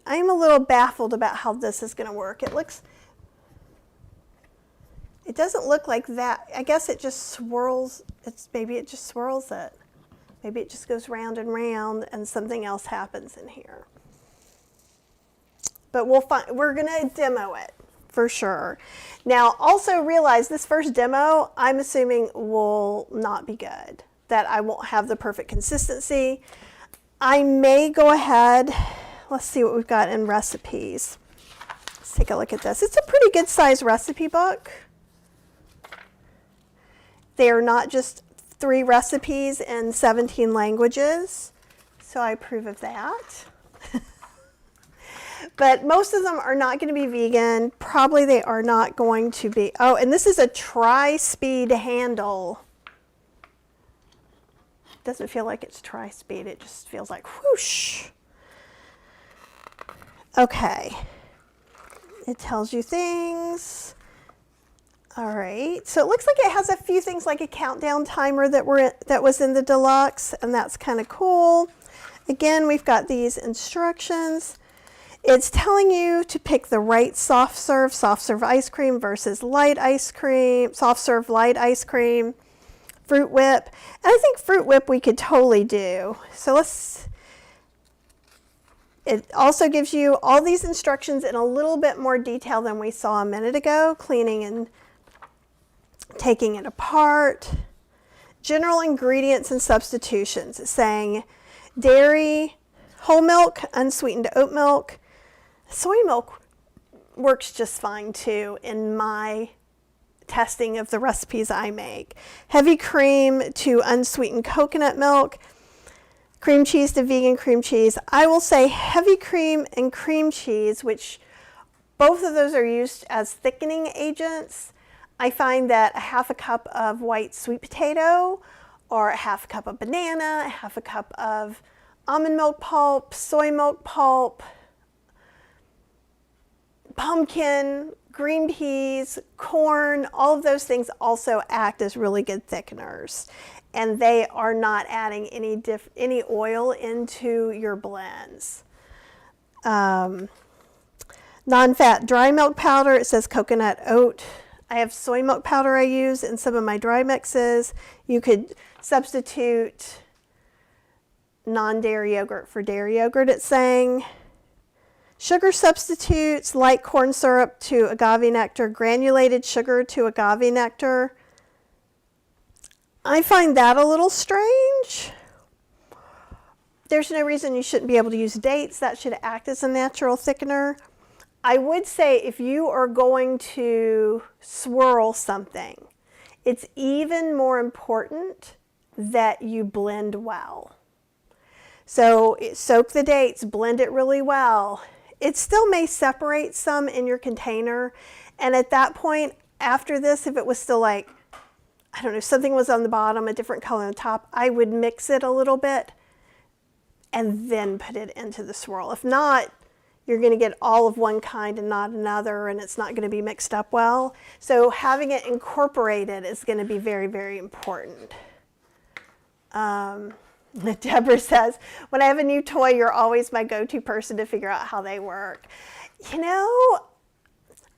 A: I'm a little baffled about how this is going to work. It doesn't look like that. I guess it just swirls. Maybe it just swirls it. Maybe it just goes round and round and something else happens in here. But we're going to demo it for sure. Now, also realize this first demo, I'm assuming will not be good. That I won't have the perfect consistency. I may go ahead, let's see what we've got in recipes. Let's take a look at this. It's a pretty good size recipe book. They are not just 3 recipes in 17 languages. So I approve of that. But most of them are not going to be vegan. Probably they are not going to be. Oh, and this is a tri-speed handle. Doesn't feel like it's tri-speed. It just feels like whoosh. Okay. It tells you things. All right. So it looks like it has a few things like a countdown timer that was in the deluxe, and that's kind of cool. Again, we've got these instructions. It's telling you to pick the right soft serve ice cream versus light ice cream, soft serve light ice cream, fruit whip. And I think fruit whip we could totally do. So it also gives you all these instructions in a little bit more detail than we saw a minute ago, cleaning and taking it apart. General ingredients and substitutions. It's saying dairy, whole milk, unsweetened oat milk. Soy milk works just fine too in my testing of the recipes I make. Heavy cream to unsweetened coconut milk. Cream cheese to vegan cream cheese. I will say heavy cream and cream cheese, which both of those are used as thickening agents. I find that a half a cup of white sweet potato or a half a cup of banana, a half a cup of almond milk pulp, soy milk pulp, pumpkin, green peas, corn, all of those things also act as really good thickeners. And they are not adding any oil into your blends. Non-fat dry milk powder, it says coconut oat. I have soy milk powder I use in some of my dry mixes. You could substitute non-dairy yogurt for dairy yogurt, it's saying. Sugar substitutes, light corn syrup to agave nectar, granulated sugar to agave nectar. I find that a little strange. There's no reason you shouldn't be able to use dates. That should act as a natural thickener. I would say if you are going to swirl something, it's even more important that you blend well. So soak the dates, blend it really well. It still may separate some in your container. And at that point, after this, if it was still like, I don't know, something was on the bottom, a different color on the top, I would mix it a little bit and then put it into the swirl. If not, you're going to get all of one kind and not another, and it's not going to be mixed up well. So having it incorporated is going to be very, very important. Deborah says, when I have a new toy, you're always my go-to person to figure out how they work. You know,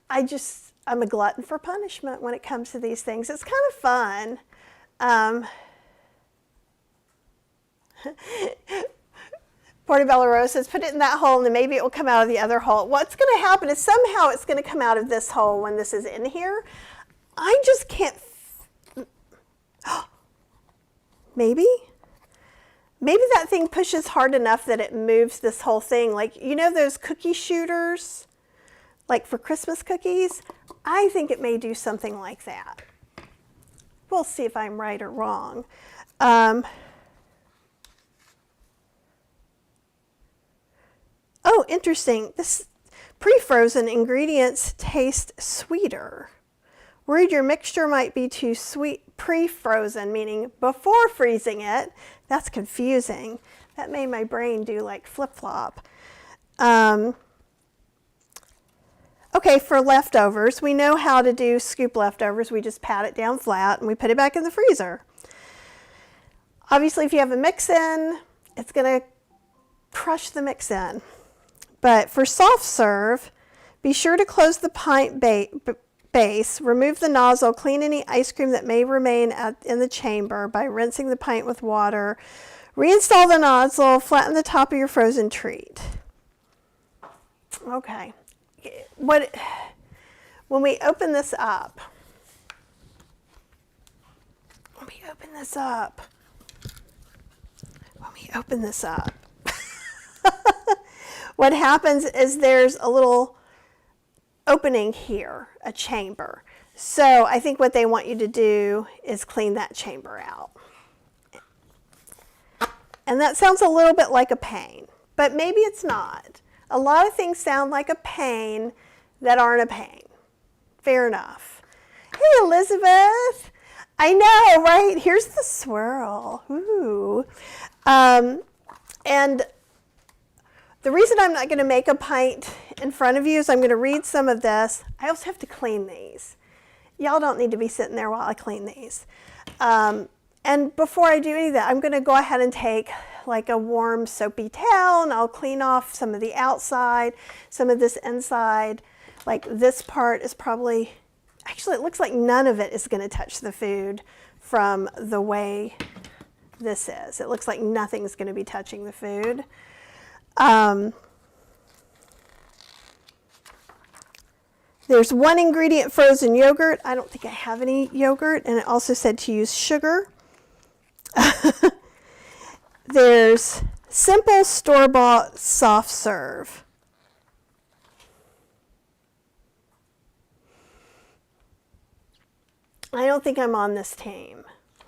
A: I'm a glutton for punishment when it comes to these things. It's kind of fun. Portobello Rose says, put it in that hole and then maybe it will come out of the other hole. What's going to happen is somehow it's going to come out of this hole when this is in here. I just can't. Maybe that thing pushes hard enough that it moves this whole thing. Like, you know those cookie shooters, like for Christmas cookies? I think it may do something like that. We'll see if I'm right or wrong. Oh, interesting. This pre-frozen ingredients taste sweeter. Worried your mixture might be too sweet. Pre-frozen, meaning before freezing it. That's confusing. That made my brain do like flip-flop. Okay, for leftovers, we know how to do scoop leftovers. We just pat it down flat and we put it back in the freezer. Obviously, if you have a mix-in, it's going to crush the mix-in. But for soft serve, be sure to close the pint base, remove the nozzle, clean any ice cream that may remain in the chamber by rinsing the pint with water, reinstall the nozzle, flatten the top of your frozen treat. Okay. When we open this up, what happens is there's a little opening here, a chamber. So I think what they want you to do is clean that chamber out. And that sounds a little bit like a pain, but maybe it's not. A lot of things sound like a pain that aren't a pain. Fair enough. Hey, Elizabeth. I know, right? Here's the swirl. Ooh. And the reason I'm not going to make a pint in front of you is I'm going to read some of this. I also have to clean these. Y'all don't need to be sitting there while I clean these. And before I do any of that, I'm going to go ahead and take like a warm soapy towel and I'll clean off some of the outside, some of this inside. Like this part is probably, actually it looks like none of it is going to touch the food from the way this is. It looks like nothing's going to be touching the food. There's 1 ingredient frozen yogurt. I don't think I have any yogurt, and it also said to use sugar. There's simple store-bought soft serve. I don't think I'm on this team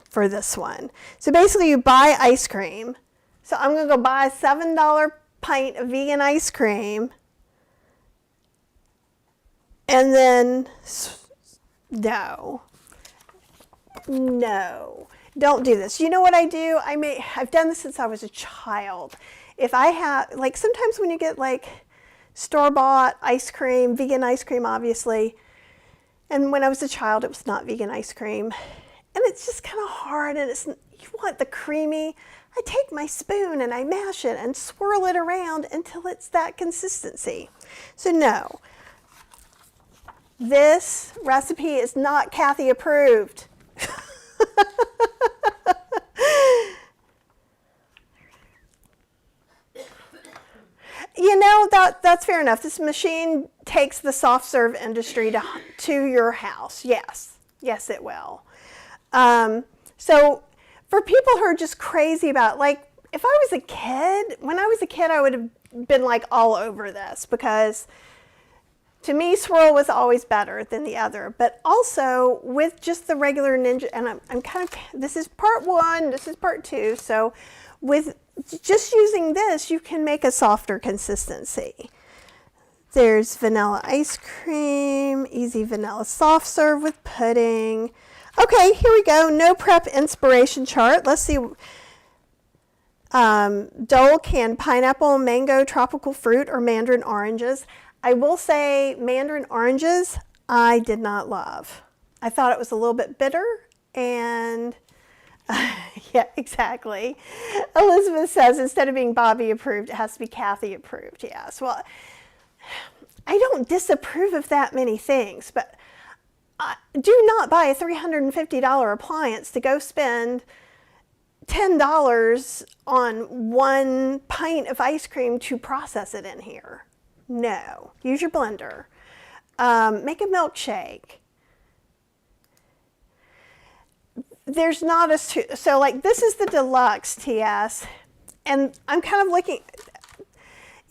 A: for this one. So basically you buy ice cream. So I'm going to go buy a $7 pint of vegan ice cream. And then, no, don't do this. You know what I do? I've done this since I was a child. If I have, like sometimes when you get like store-bought ice cream, vegan ice cream obviously, and when I was a child it was not vegan ice cream, and it's just kind of hard, and you want the creamy. I take my spoon and I mash it and swirl it around until it's that consistency. So no. This recipe is not Kathy approved. You know, that's fair enough. This machine takes the soft serve industry to your house. Yes, it will. So for people who are just crazy about, like, if I was a kid, when I was a kid, I would have been like all over this, because to me, swirl was always better than the other. But also with just the regular Ninja, and I'm kind of, this is part 1, this is part 2. So with just using this, you can make a softer consistency. There's vanilla ice cream, easy vanilla soft serve with pudding. Okay, here we go. No prep inspiration chart. Let's see. Dole canned pineapple, mango, tropical fruit, or mandarin oranges. I will say mandarin oranges I did not love. I thought it was a little bit bitter, and yeah, exactly. Elizabeth says instead of being Bobby approved, it has to be Kathy approved. Yes, well, I don't disapprove of that many things, but do not buy a $350 appliance to go spend $10 on 1 pint of ice cream to process it in here. No, use your blender. Make a milkshake. There's not a, so like this is the deluxe TS, and I'm kind of looking,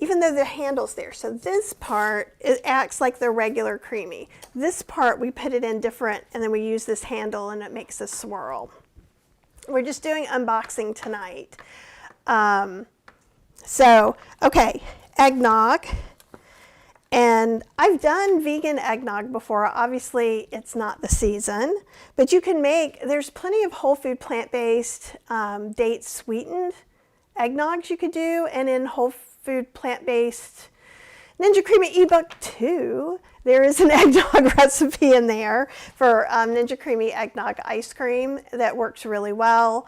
A: even though the handle's there. So this part, it acts like the regular creamy. This part, we put it in different, and then we use this handle and it makes a swirl. We're just doing unboxing tonight. So, okay, eggnog. And I've done vegan eggnog before. Obviously, it's not the season, but you can make, there's plenty of whole food plant-based date sweetened eggnogs you could do, and in whole food plant-based Ninja Creami ebook 2, there is an eggnog recipe in there for Ninja Creami eggnog ice cream that works really well.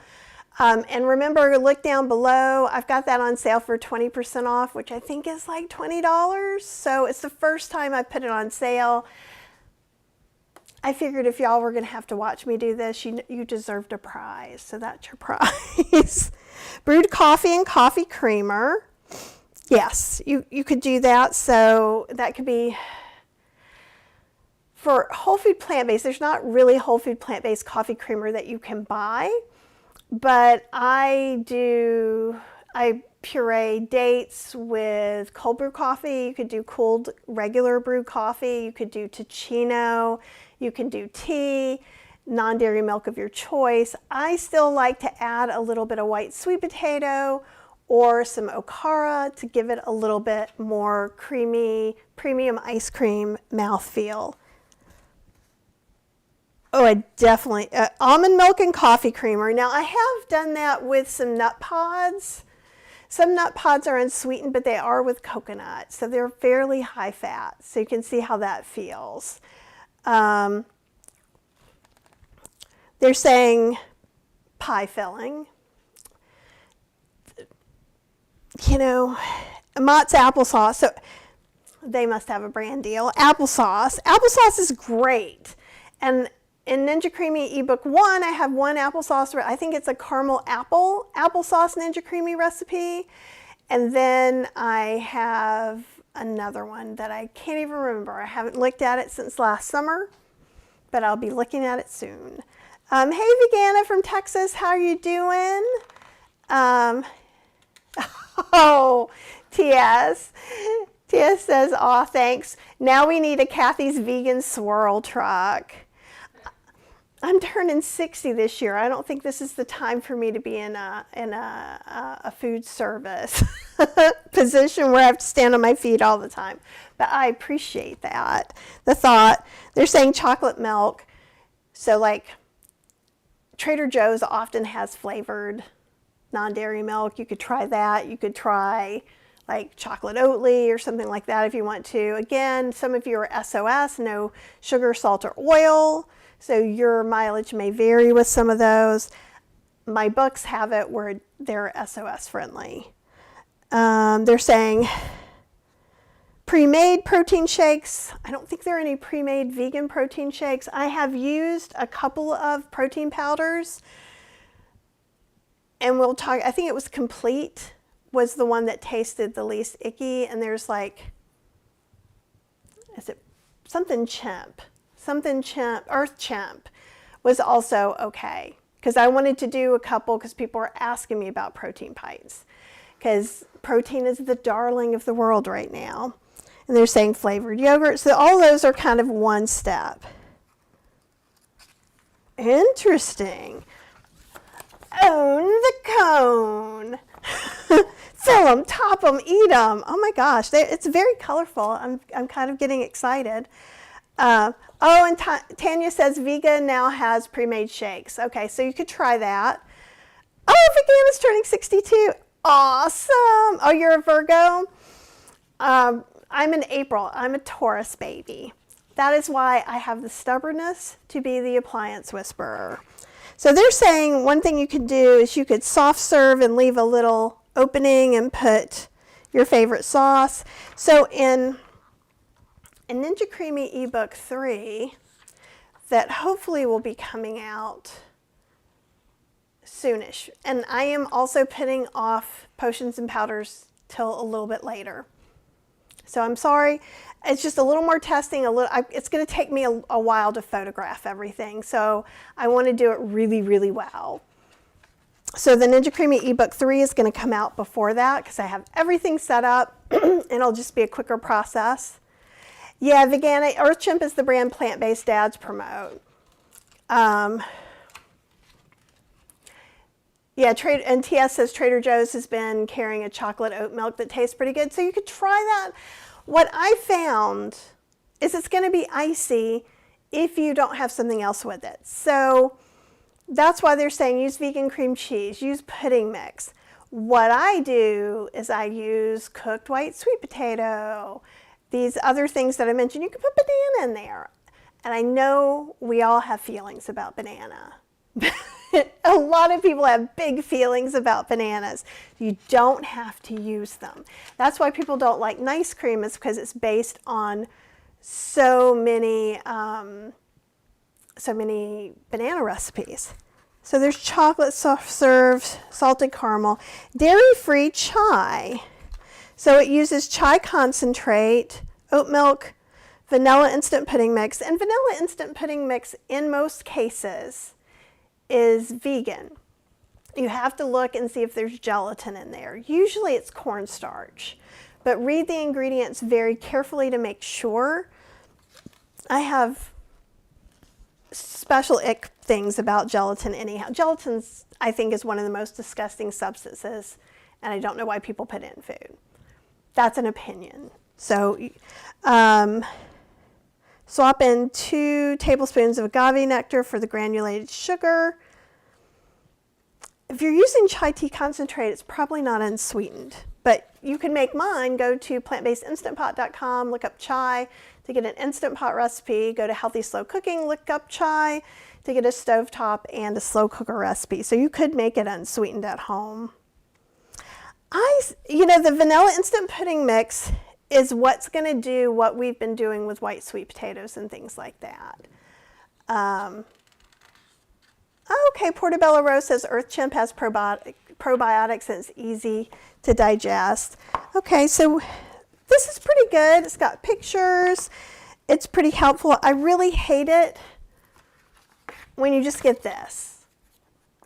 A: And remember, look down below. I've got that on sale for 20% off, which I think is like $20. So it's the first time I put it on sale. I figured if y'all were going to have to watch me do this, you deserved a prize. So that's your prize. Brewed coffee and coffee creamer. Yes, you could do that. So that could be for whole food plant-based. There's not really whole food plant-based coffee creamer that you can buy. But I puree dates with cold brew coffee. You could do cold regular brew coffee. You could do Ticino. You can do tea. non-dairy milk of your choice. I still like to add a little bit of white sweet potato or some okara to give it a little bit more creamy, premium ice cream mouthfeel. Oh, I definitely, almond milk and coffee creamer. Now I have done that with some nut pods. Some nut pods are unsweetened, but they are with coconut, so they're fairly high fat. So you can see how that feels. They're saying pie filling. You know, Mott's applesauce. So they must have a brand deal. Applesauce. Applesauce is great. And in Ninja Creami ebook 1, I have one applesauce. I think it's a caramel applesauce Ninja Creami recipe. And then I have another one that I can't even remember. I haven't looked at it since last summer, but I'll be looking at it soon. Hey, Vegana from Texas, how are you doing? Oh, TS. TS says, aw, thanks. Now we need a Kathy's Vegan Swirl truck. I'm turning 60 this year. I don't think this is the time for me to be in a food service position where I have to stand on my feet all the time. But I appreciate that. The thought, they're saying chocolate milk. So like Trader Joe's often has flavored non-dairy milk. You could try that. You could try like chocolate Oatly or something like that if you want to. Again, some of you are SOS, no sugar, salt, or oil. So your mileage may vary with some of those. My books have it where they're SOS friendly. They're saying pre-made protein shakes. I don't think there are any pre-made vegan protein shakes. I have used a couple of protein powders, and we'll talk, I think it was Complete was the one that tasted the least icky, and there's like, is it something Chimp? Something Chimp, Earth Chimp was also okay. Because I wanted to do a couple because people were asking me about protein pints. Because protein is the darling of the world right now. And they're saying flavored yogurt. So all those are kind of one step. Interesting. Own the cone. Fill them, top them, eat them. Oh my gosh, it's very colorful. I'm kind of getting excited. Oh, and Tanya says vegan now has pre-made shakes. Okay, so you could try that. Oh, Vegana's turning 62. Awesome. Oh, you're a Virgo? I'm in April. I'm a Taurus baby. That is why I have the stubbornness to be the appliance whisperer. So they're saying one thing you could do is you could soft serve and leave a little opening and put your favorite sauce. So in Ninja Creami ebook 3 that hopefully will be coming out soonish. And I am also putting off potions and powders till a little bit later. So I'm sorry, it's just a little more testing, it's going to take me a while to photograph everything. So I want to do it really, really well. So the Ninja Creami ebook 3 is going to come out before that because I have everything set up and it'll just be a quicker process. Yeah, Vegana, Earth Chimp is the brand plant-based dads promote. Yeah, and TS says Trader Joe's has been carrying a chocolate oat milk that tastes pretty good. So you could try that. What I found is it's going to be icy if you don't have something else with it. So that's why they're saying use vegan cream cheese, use pudding mix. What I do is I use cooked white sweet potato, these other things that I mentioned. You can put banana in there. And I know we all have feelings about banana. A lot of people have big feelings about bananas. You don't have to use them. That's why people don't like nice cream, is because it's based on so many banana recipes. So there's chocolate soft serve, salted caramel, dairy-free chai. So it uses chai concentrate, oat milk, vanilla instant pudding mix, and vanilla instant pudding mix in most cases is vegan. You have to look and see if there's gelatin in there. Usually it's cornstarch, but read the ingredients very carefully to make sure. I have special ick things about gelatin anyhow. Gelatin's, I think, is one of the most disgusting substances, and I don't know why people put it in food. That's an opinion. So swap in 2 tablespoons of agave nectar for the granulated sugar. If you're using chai tea concentrate, it's probably not unsweetened, but you can make mine. Go to plantbasedinstantpot.com, look up chai to get an Instant Pot recipe. Go to Healthy Slow Cooking, look up chai to get a stovetop and a slow cooker recipe. So you could make it unsweetened at home. The vanilla instant pudding mix is what's going to do what we've been doing with white sweet potatoes and things like that. Okay, Portobello Rose says Earth Chimp has probiotics and it's easy to digest. Okay, so this is pretty good. It's got pictures. It's pretty helpful. I really hate it when you just get this,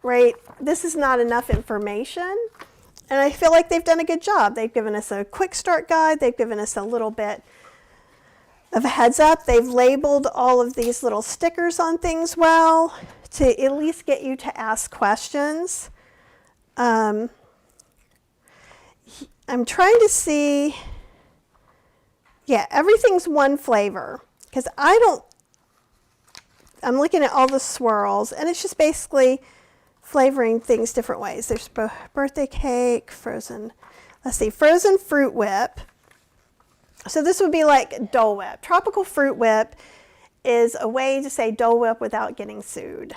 A: right? This is not enough information. And I feel like they've done a good job. They've given us a quick start guide. They've given us a little bit of a heads up. They've labeled all of these little stickers on things well to at least get you to ask questions. I'm trying to see, yeah, everything's one flavor, because I'm looking at all the swirls, and it's just basically flavoring things different ways. There's birthday cake, frozen fruit whip. So this would be like Dole Whip. Tropical fruit whip is a way to say Dole Whip without getting sued.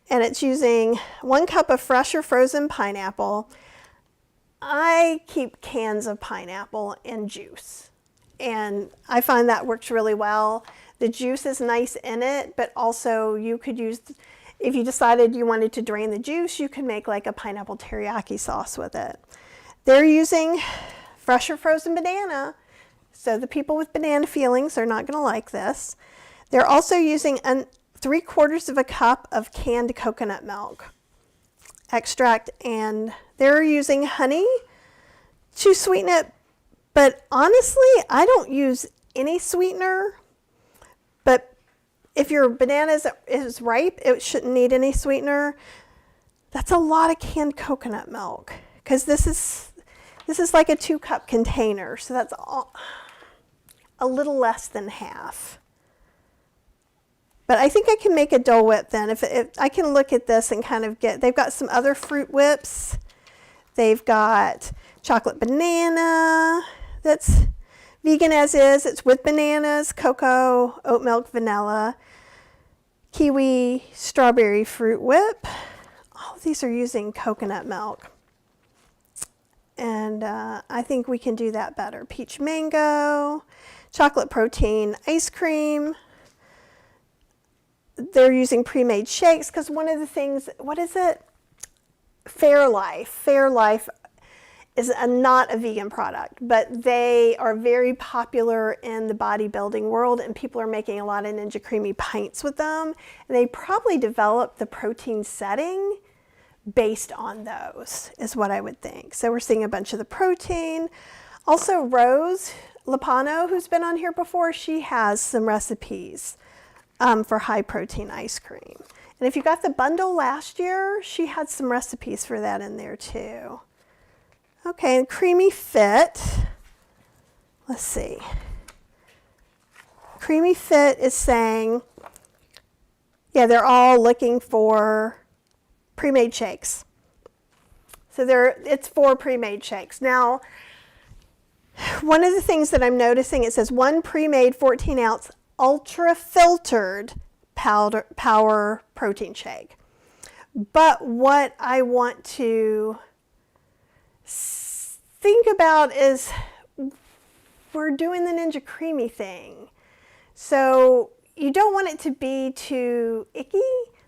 A: And it's using 1 cup of fresh or frozen pineapple. I keep cans of pineapple and juice, and I find that works really well. The juice is nice in it, but also you could use, if you decided you wanted to drain the juice, you could make like a pineapple teriyaki sauce with it. They're using fresh or frozen banana, so the people with banana feelings are not going to like this. They're also using 3/4 of a cup of canned coconut milk extract, and they're using honey to sweeten it, but honestly, I don't use any sweetener. But if your banana is ripe, it shouldn't need any sweetener. That's a lot of canned coconut milk, because this is like a 2-cup container, so that's a little less than half. But I think I can make a Dole Whip then. If I can look at this and kind of they've got some other fruit whips. They've got chocolate banana that's vegan as is. It's with bananas, cocoa, oat milk, vanilla, kiwi, strawberry fruit whip. All of these are using coconut milk. And I think we can do that better. Peach mango, chocolate protein ice cream. They're using pre-made shakes, because one of the things, what is it? Fairlife is not a vegan product, but they are very popular in the bodybuilding world, and people are making a lot of Ninja Creami pints with them. And they probably developed the protein setting based on those, is what I would think. So we're seeing a bunch of the protein. Also, Rose Lopano, who's been on here before, she has some recipes for high protein ice cream. And if you got the bundle last year, she had some recipes for that in there too. Okay, and Creamy Fit. Let's see. Creamy Fit is saying, yeah, they're all looking for pre-made shakes. So it's 4 pre-made shakes. Now, one of the things that I'm noticing, it says 1 pre-made 14-ounce ultra filtered power protein shake. But what I want to think about is we're doing the Ninja Creami thing. So you don't want it to be too icky,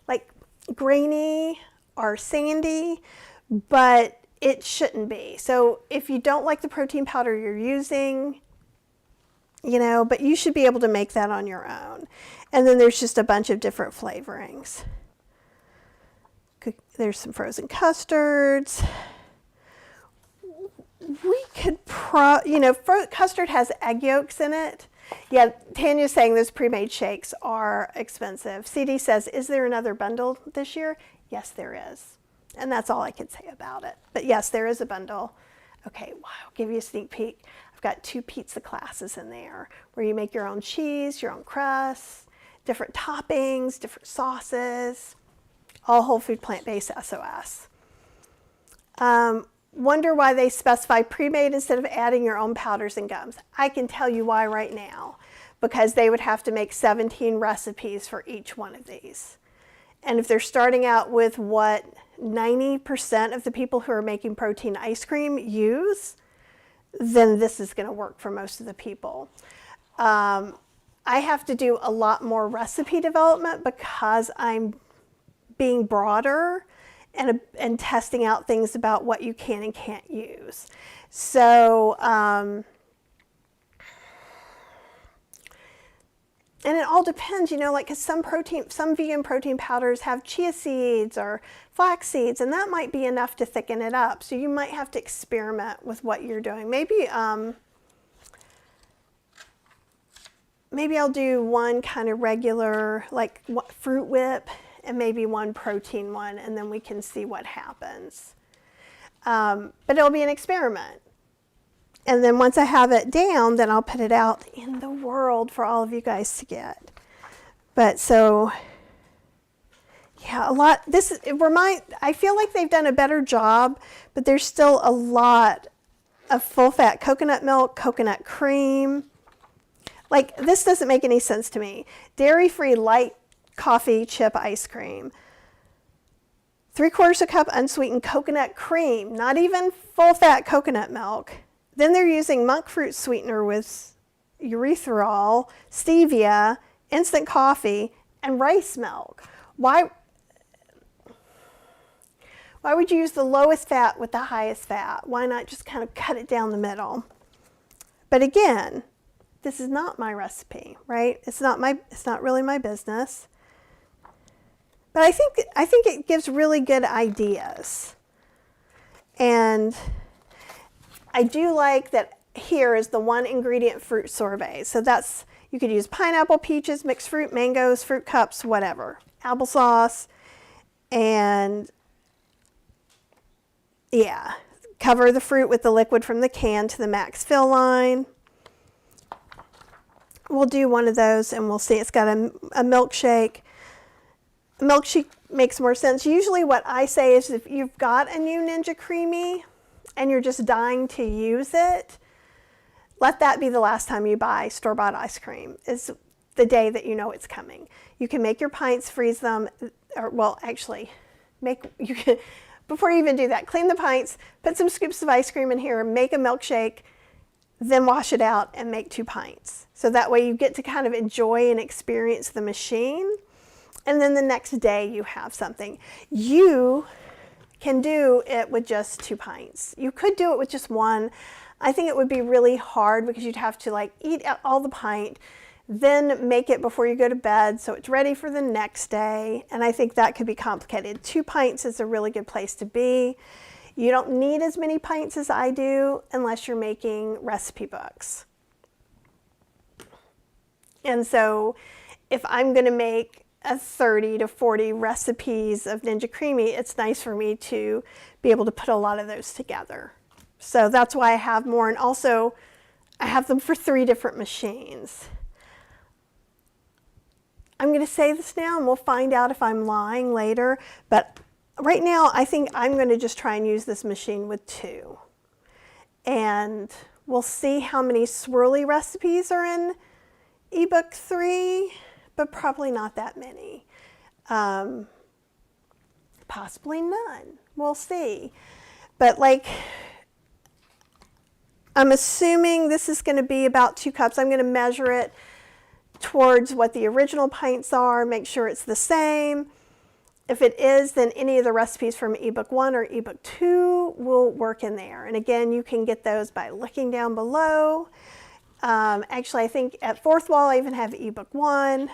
A: like grainy or sandy, but it shouldn't be. So if you don't like the protein powder you're using, but you should be able to make that on your own. And then there's just a bunch of different flavorings. There's some frozen custards. We could custard has egg yolks in it. Yeah, Tanya's saying those pre-made shakes are expensive. CD says, is there another bundle this year? Yes, there is. And that's all I can say about it. But yes, there is a bundle. Okay, wow, I'll give you a sneak peek. I've got 2 pizza classes in there where you make your own cheese, your own crust, different toppings, different sauces, all whole food plant-based SOS. Wonder why they specify pre-made instead of adding your own powders and gums. I can tell you why right now, because they would have to make 17 recipes for each one of these. And if they're starting out with what 90% of the people who are making protein ice cream use, then this is going to work for most of the people. I have to do a lot more recipe development because I'm being broader and testing out things about what you can and can't use. So, and it all depends, you know, like, cause some vegan protein powders have chia seeds or flax seeds, and that might be enough to thicken it up. So you might have to experiment with what you're doing. Maybe I'll do one kind of regular, like fruit whip, and maybe one protein one, and then we can see what happens. But it'll be an experiment. And then once I have it down, then I'll put it out in the world for all of you guys to get. But so, yeah, I feel like they've done a better job, but there's still a lot of full fat coconut milk, coconut cream. Like, this doesn't make any sense to me. Dairy-free light coffee chip ice cream, 3/4 cup unsweetened coconut cream, not even full fat coconut milk. Then they're using monk fruit sweetener with erythritol, stevia, instant coffee, and rice milk. Why would you use the lowest fat with the highest fat? Why not just kind of cut it down the middle? But again, this is not my recipe, right? It's not really my business. But I think it gives really good ideas. And I do like that here is the 1 ingredient fruit sorbet. So that's, you could use pineapple, peaches, mixed fruit, mangoes, fruit cups, whatever. Applesauce. And yeah, cover the fruit with the liquid from the can to the max fill line. We'll do one of those and we'll see. It's got a milkshake. A milkshake makes more sense. Usually what I say is if you've got a new Ninja Creami and you're just dying to use it, let that be the last time you buy store-bought ice cream, is the day that you know it's coming. You can make your pints, freeze them, or well, actually, before you even do that, clean the pints, put some scoops of ice cream in here, make a milkshake, then wash it out and make 2 pints. So that way you get to kind of enjoy and experience the machine. And then the next day you have something. You can do it with just 2 pints. You could do it with just 1. I think it would be really hard because you'd have to like eat all the pint, then make it before you go to bed so it's ready for the next day. And I think that could be complicated. 2 pints is a really good place to be. You don't need as many pints as I do unless you're making recipe books. And so if I'm going to make 30 to 40 recipes of Ninja Creami, it's nice for me to be able to put a lot of those together. So that's why I have more, and also I have them for 3 different machines. I'm going to say this now and we'll find out if I'm lying later, but right now I think I'm going to just try and use this machine with 2. And we'll see how many swirly recipes are in ebook 3. But probably not that many. Possibly none. We'll see. But like, I'm assuming this is going to be about 2 cups. I'm going to measure it towards what the original pints are, make sure it's the same. If it is, then any of the recipes from ebook 1 or ebook 2 will work in there. And again, you can get those by looking down below. Actually, I think at Fourth Wall, I even have ebook 1.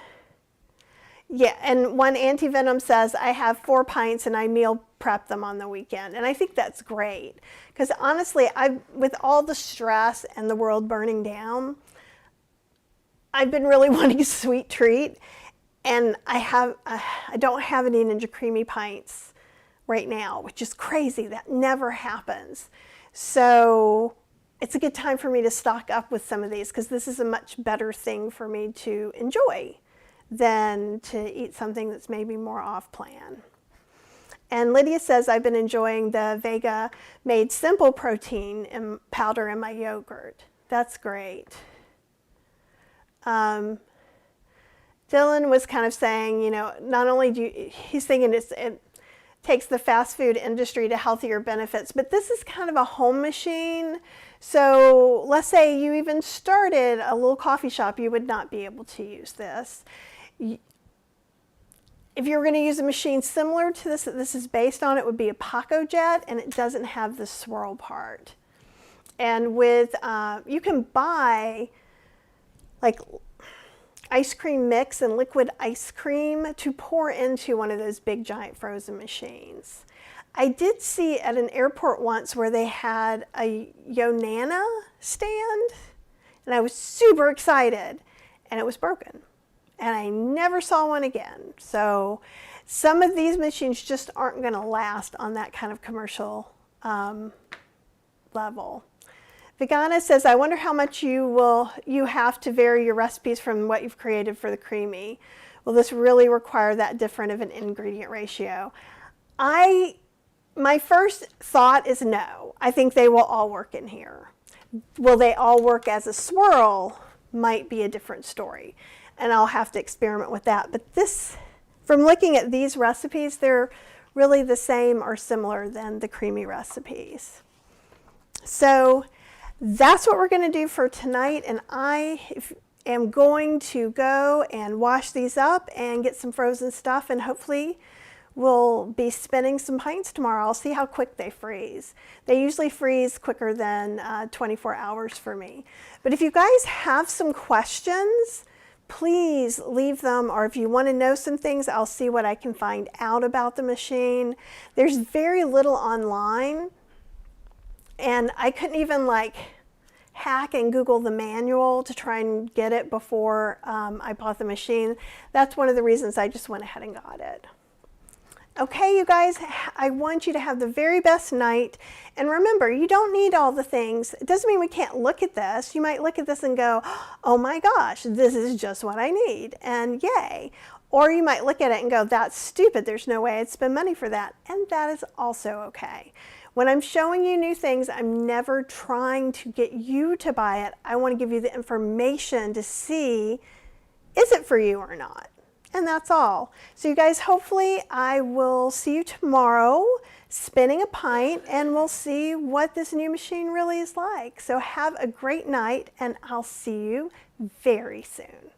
A: Yeah, and one anti-venom says, I have 4 pints and I meal prep them on the weekend. And I think that's great. Because honestly, with all the stress and the world burning down, I've been really wanting a sweet treat, and I don't have any Ninja Creami pints right now, which is crazy. That never happens. So it's a good time for me to stock up with some of these, because this is a much better thing for me to enjoy than to eat something that's maybe more off plan. And Lydia says, I've been enjoying the Vega made simple protein and powder in my yogurt. That's great. Dylan was kind of saying, you know, not only he's thinking it takes the fast food industry to healthier benefits, but this is kind of a home machine. So let's say you even started a little coffee shop, you would not be able to use this. If you were going to use a machine similar to this that this is based on, it would be a Paco Jet, and it doesn't have the swirl part. And with, you can buy like ice cream mix and liquid ice cream to pour into one of those big giant frozen machines. I did see at an airport once where they had a Yonana stand, and I was super excited, and it was broken. And I never saw one again. So some of these machines just aren't going to last on that kind of commercial level. Vegana says, I wonder how much you have to vary your recipes from what you've created for the creamy. Will this really require that different of an ingredient ratio? My first thought is no. I think they will all work in here. Will they all work as a swirl? Might be a different story. And I'll have to experiment with that. But this, from looking at these recipes, they're really the same or similar than the creamy recipes. So that's what we're going to do for tonight. And I am going to go and wash these up and get some frozen stuff, and hopefully we'll be spinning some pints tomorrow. I'll see how quick they freeze. They usually freeze quicker than 24 hours for me. But if you guys have some questions, please leave them, or if you want to know some things, I'll see what I can find out about the machine. There's very little online, and I couldn't even like hack and Google the manual to try and get it before I bought the machine. That's one of the reasons I just went ahead and got it. Okay, you guys, I want you to have the very best night. And remember, you don't need all the things. It doesn't mean we can't look at this. You might look at this and go, oh my gosh, this is just what I need, and yay. Or you might look at it and go, that's stupid. There's no way I'd spend money for that. And that is also okay. When I'm showing you new things, I'm never trying to get you to buy it. I want to give you the information to see, is it for you or not? And that's all. So you guys, hopefully I will see you tomorrow spinning a pint, and we'll see what this new machine really is like. So have a great night, and I'll see you very soon.